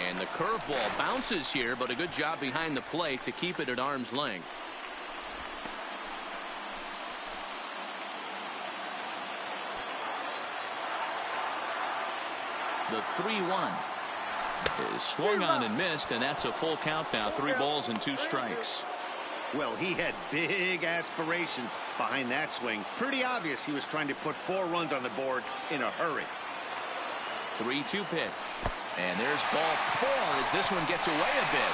And the curveball bounces here, but a good job behind the plate to keep it at arm's length. The 3-1 is swung on and missed, and that's a full count now. 3 balls and 2 strikes. Well, he had big aspirations behind that swing. Pretty obvious he was trying to put 4 runs on the board in a hurry. 3-2 pitch. And there's ball 4 as this one gets away a bit.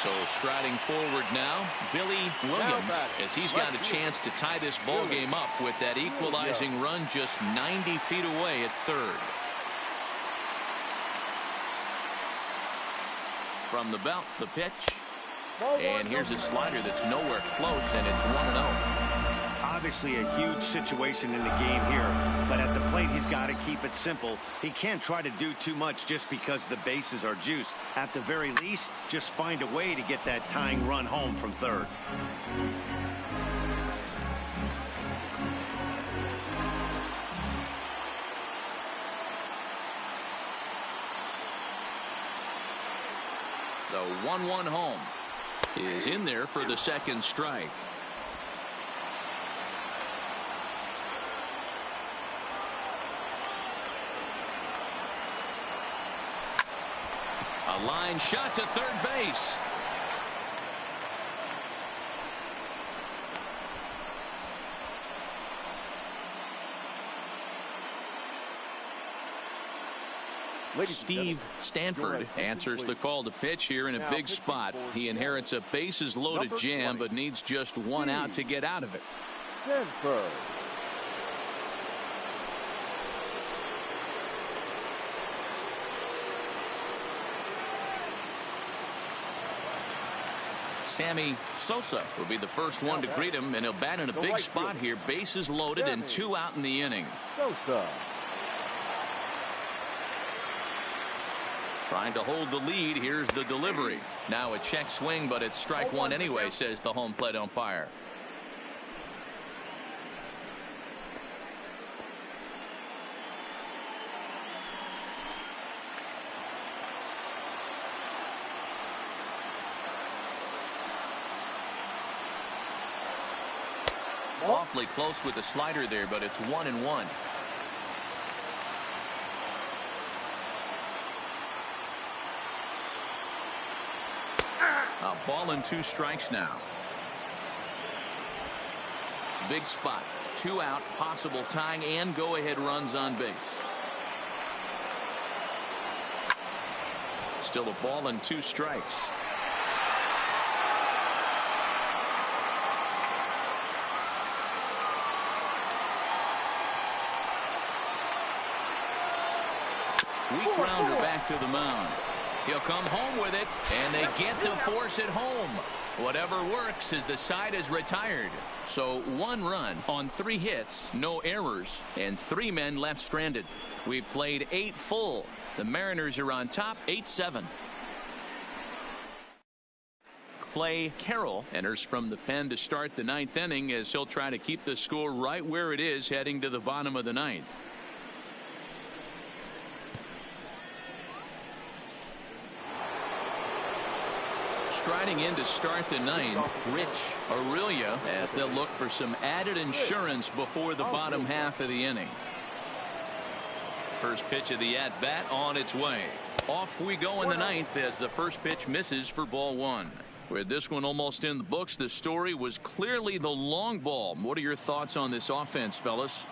So striding forward now, Billy Williams, as he's got a chance to tie this ball game up with that equalizing run just 90 feet away at third. From the belt, the pitch. And here's a slider that's nowhere close, and it's 1-0. Obviously a huge situation in the game here, but at the plate he's got to keep it simple. He can't try to do too much just because the bases are juiced. At the very least, just find a way to get that tying run home from third. The 1-1 home is in there for the second strike. A line shot to third base. Steve Stanford answers the call to pitch here in a big spot. He inherits a bases loaded jam, but needs just 1 out to get out of it. Stanford. Sammy Sosa will be the first one to greet him, and he'll bat in a big spot here. Bases loaded and 2 out in the inning. Sosa. Trying to hold the lead. Here's the delivery. Now a check swing, but it's strike 1 anyway, says the home plate umpire. Awfully close with the slider there, but it's 1-1. A ball and 2 strikes now. Big spot. 2 out, possible tying and go-ahead runs on base. Still a ball and 2 strikes. Weak grounder back to the mound. He'll come home with it, and they get the force at home. Whatever works as the side is retired. So 1 run on 3 hits, no errors, and 3 men left stranded. We've played 8 full. The Mariners are on top 8-7. Clay Carroll enters from the pen to start the 9th inning as he'll try to keep the score right where it is heading to the bottom of the 9th. Striding in to start the 9th, Rich Aurelia, as they'll look for some added insurance before the bottom half of the inning. First pitch of the at-bat on its way. Off we go in the 9th as the first pitch misses for ball 1. With this one almost in the books, the story was clearly the long ball. What are your thoughts on this offense, fellas?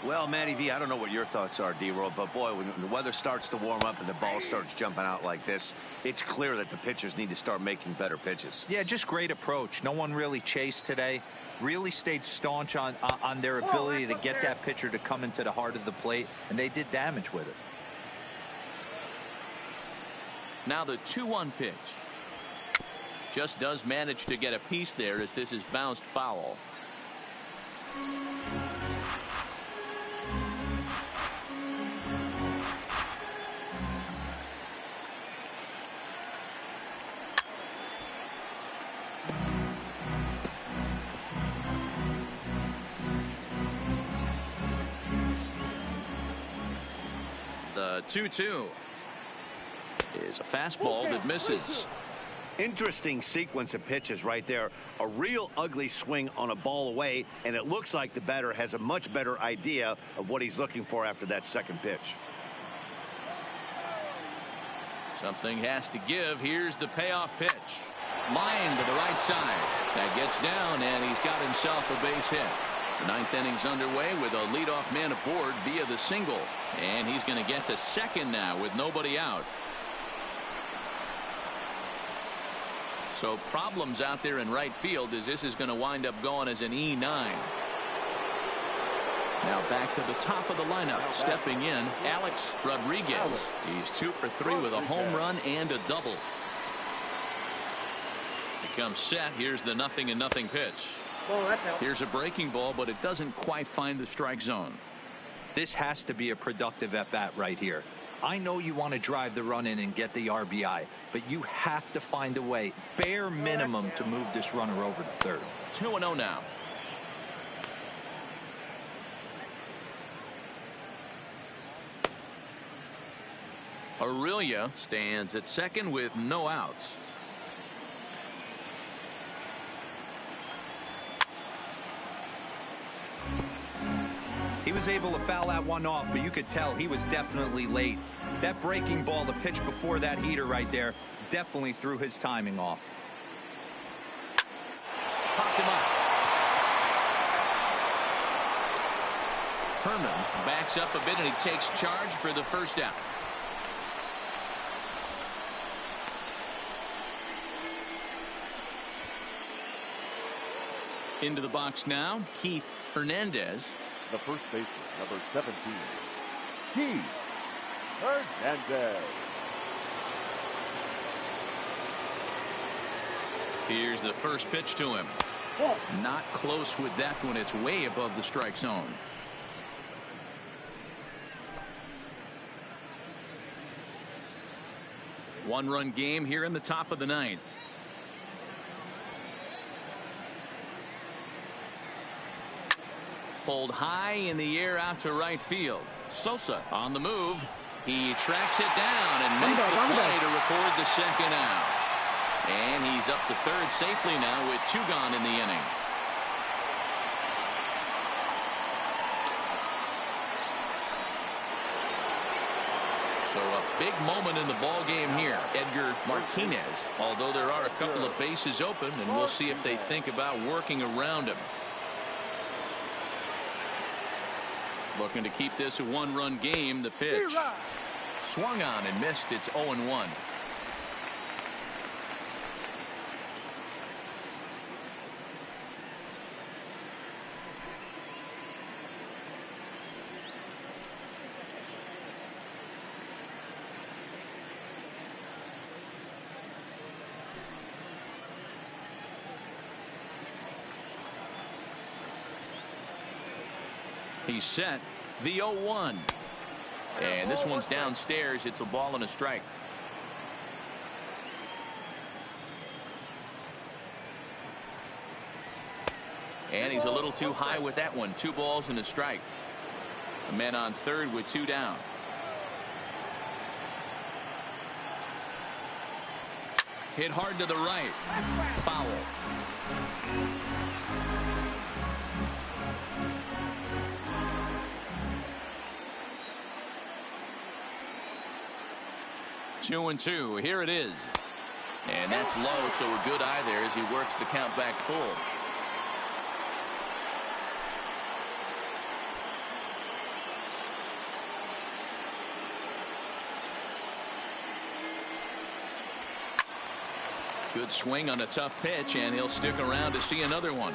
Well, Matty V, I don't know what your thoughts are, D-Roll, but boy, when the weather starts to warm up and the ball starts jumping out like this, it's clear that the pitchers need to start making better pitches. Yeah, just great approach. No one really chased today. Really stayed staunch on their ability to get that pitcher to come into the heart of the plate, and they did damage with it. Now the 2-1 pitch. Just does manage to get a piece there as this is bounced foul. The 2-2 is a fastball that misses. Interesting sequence of pitches right there. A real ugly swing on a ball away, and it looks like the batter has a much better idea of what he's looking for after that second pitch. Something has to give. Here's the payoff pitch. Line to the right side. That gets down, and he's got himself a base hit. The 9th inning's underway with a leadoff man aboard via the single. And he's going to get to second now with nobody out. So problems out there in right field as this is going to wind up going as an E9. Now back to the top of the lineup. Stepping in, Alex Rodriguez. He's 2 for 3 with a home run and a double. He comes set. Here's the 0-0 pitch. Here's a breaking ball, but it doesn't quite find the strike zone. This has to be a productive at-bat right here. I know you want to drive the run in and get the RBI, but you have to find a way, bare minimum, to move this runner over to third. 2-0 now. Aurelia stands at second with no outs. He was able to foul that one off, but you could tell he was definitely late. That breaking ball, the pitch before that heater right there, definitely threw his timing off. Popped him up. Herman backs up a bit and he takes charge for the first out. Into the box now, Keith Hernandez. The first baseman, number 17, Keith Hernandez. Here's the first pitch to him. Not close with that one. It's way above the strike zone. One-run game here in the top of the 9th. Pulled high in the air out to right field. Sosa on the move. He tracks it down and makes the play to record the second out. And he's up to third safely now with 2 gone in the inning. So a big moment in the ball game here. Edgar Martinez, although there are a couple of bases open, and we'll see if they think about working around him. Looking to keep this a one-run game. The pitch swung on and missed. It's 0-1. He's set. The 0-1. And this one's downstairs. It's a ball and a strike. And he's a little too high with that one. 2 balls and a strike. A man on third with 2 down. Hit hard to the right. Foul. Two and 2. Here it is. And that's low, so a good eye there as he works the count back full. Good swing on a tough pitch, and he'll stick around to see another one.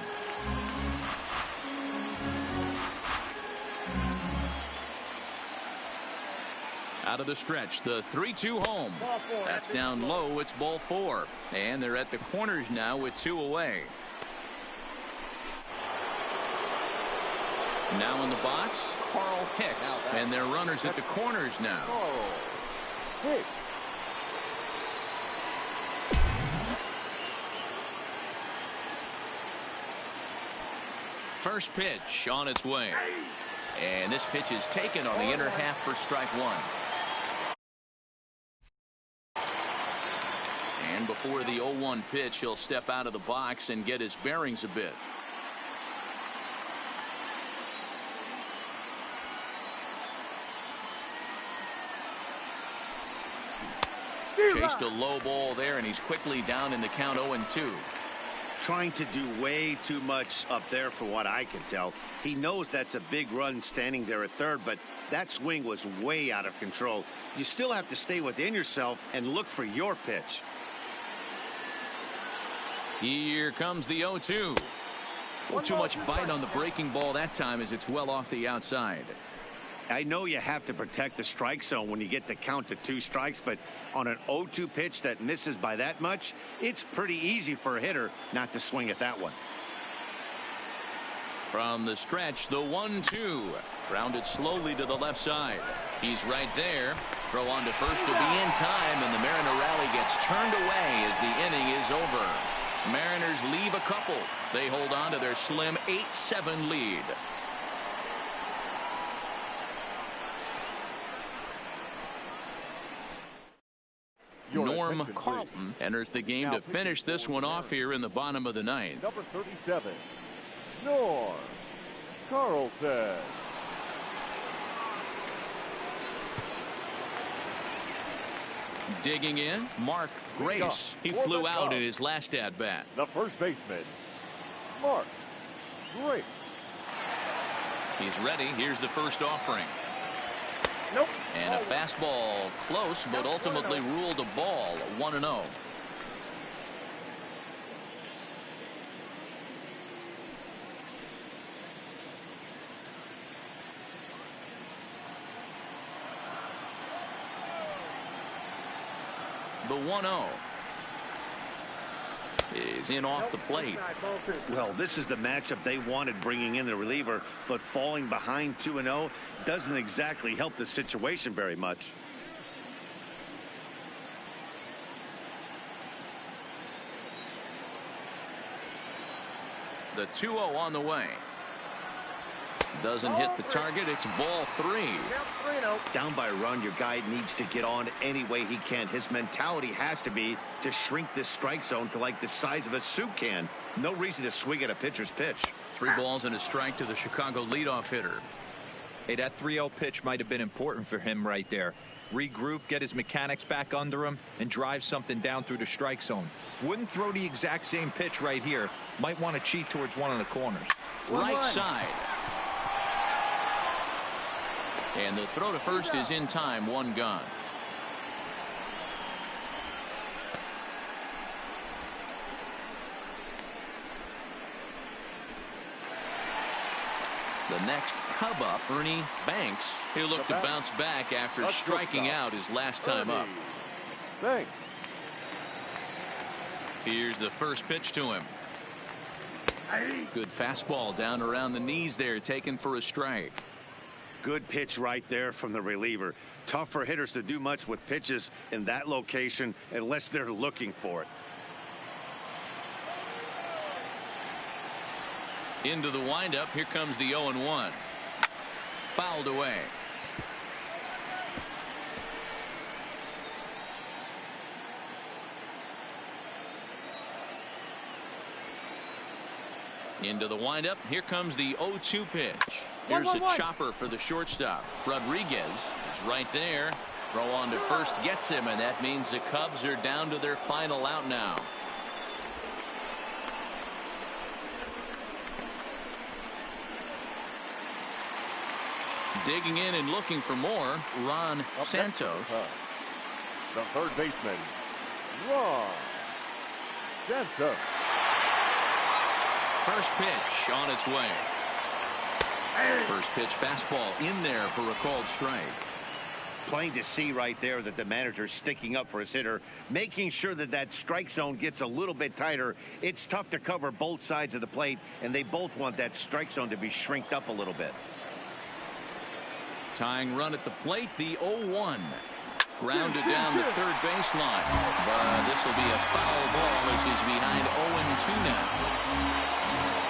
Out of the stretch, the 3-2 home. That's down low. It's ball 4. And they're at the corners now with 2 away. Now in the box, Carl Hicks. And their runners at the corners now. First pitch on its way. And this pitch is taken on the inner half for strike 1. And before the 0-1 pitch, he'll step out of the box and get his bearings a bit. Chased a low ball there, and he's quickly down in the count 0-2. Trying to do way too much up there for what I can tell. He knows that's a big run standing there at third, but that swing was way out of control. You still have to stay within yourself and look for your pitch. Here comes the 0-2. Well, too much bite on the breaking ball that time as it's well off the outside. I know you have to protect the strike zone when you get the count to 2 strikes, but on an 0-2 pitch that misses by that much, it's pretty easy for a hitter not to swing at that one. From the stretch, the 1-2. Grounded slowly to the left side. He's right there. Throw on to first to be in time, and the Mariner rally gets turned away as the inning is over. Mariners leave a couple. They hold on to their slim 8-7 lead. Norm Carlton enters the game to finish this one off here in the bottom of the 9th. Number 37, Norm Carlton. Digging in, Mark Grace. He flew out in his last at-bat. The first baseman, Mark Grace. He's ready. Here's the first offering. Nope. And a fastball close, but ultimately ruled a ball. 1-0. The 1-0 is in off the plate. Well, this is the matchup they wanted, bringing in the reliever, but falling behind 2-0 doesn't exactly help the situation very much. The 2-0 on the way. Doesn't hit the target. It's ball 3. Down by a run, your guy needs to get on any way he can. His mentality has to be to shrink this strike zone to like the size of a soup can. No reason to swing at a pitcher's pitch. 3 balls and a strike to the Chicago leadoff hitter. Hey, that 3-0 pitch might have been important for him right there. Regroup, get his mechanics back under him, and drive something down through the strike zone. Wouldn't throw the exact same pitch right here. Might want to cheat towards one of the corners. Right side. And the throw to first is in time, one gone. The next Cub up, Ernie Banks. He'll look to bounce back after striking out his last time up. Thanks. Here's the first pitch to him. Good fastball down around the knees there, taken for a strike. Good pitch right there from the reliever. Tough for hitters to do much with pitches in that location unless they're looking for it. Into the windup. Here comes the 0-1. Fouled away. Into the windup. Here comes the 0-2 pitch. Here's a chopper for the shortstop. Rodriguez is right there. Throw on to first gets him, and that means the Cubs are down to their final out now. Digging in and looking for more, Ron Santos. The third baseman, Ron Santos. First pitch on its way. First pitch fastball in there for a called strike. Plain to see right there that the manager's sticking up for his hitter, making sure that that strike zone gets a little bit tighter. It's tough to cover both sides of the plate, and they both want that strike zone to be shrinked up a little bit. Tying run at the plate, the 0-1. Grounded down the third baseline. But this will be a foul ball as he's behind 0-2 now.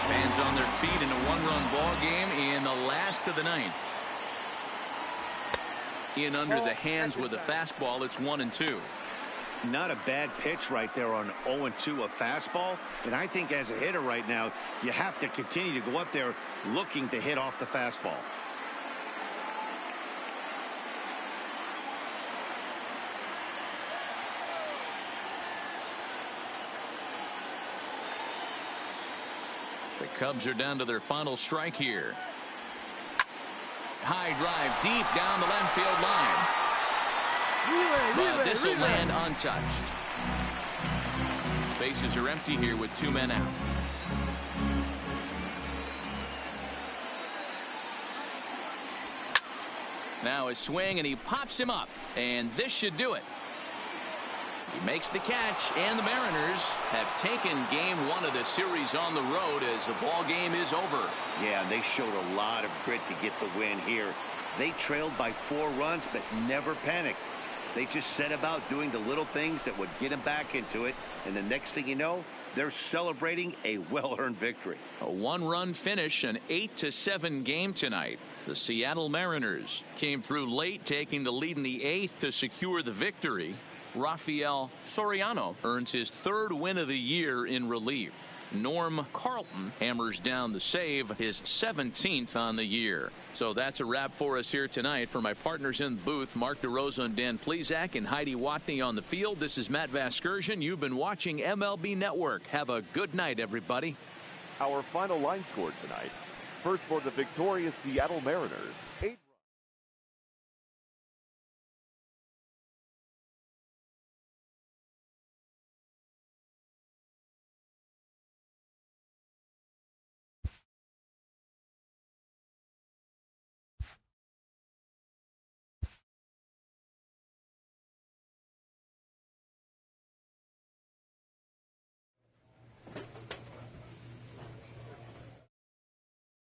Fans on their feet in a one-run ball game in the last of the ninth. In under the hands with a fastball, it's 1-2. Not a bad pitch right there on 0-2, a fastball. And I think as a hitter right now, you have to continue to go up there looking to hit off the fastball. The Cubs are down to their final strike here. High drive deep down the left field line. But this will land untouched. Bases are empty here with 2 men out. Now a swing, and he pops him up, and this should do it. He makes the catch, and the Mariners have taken game 1 of the series on the road as the ball game is over. Yeah, they showed a lot of grit to get the win here. They trailed by 4 runs, but never panicked. They just set about doing the little things that would get them back into it, and the next thing you know, they're celebrating a well-earned victory. A 1-run finish, an 8-7 game tonight. The Seattle Mariners came through late, taking the lead in the 8th to secure the victory. Rafael Soriano earns his 3rd win of the year in relief. Norm Carlton hammers down the save, his 17th on the year. So that's a wrap for us here tonight. For my partners in the booth, Mark DeRosa and Dan Plesac and Heidi Watney on the field, this is Matt Vasgersian. You've been watching MLB Network. Have a good night, everybody. Our final line score tonight. First for the victorious Seattle Mariners, 8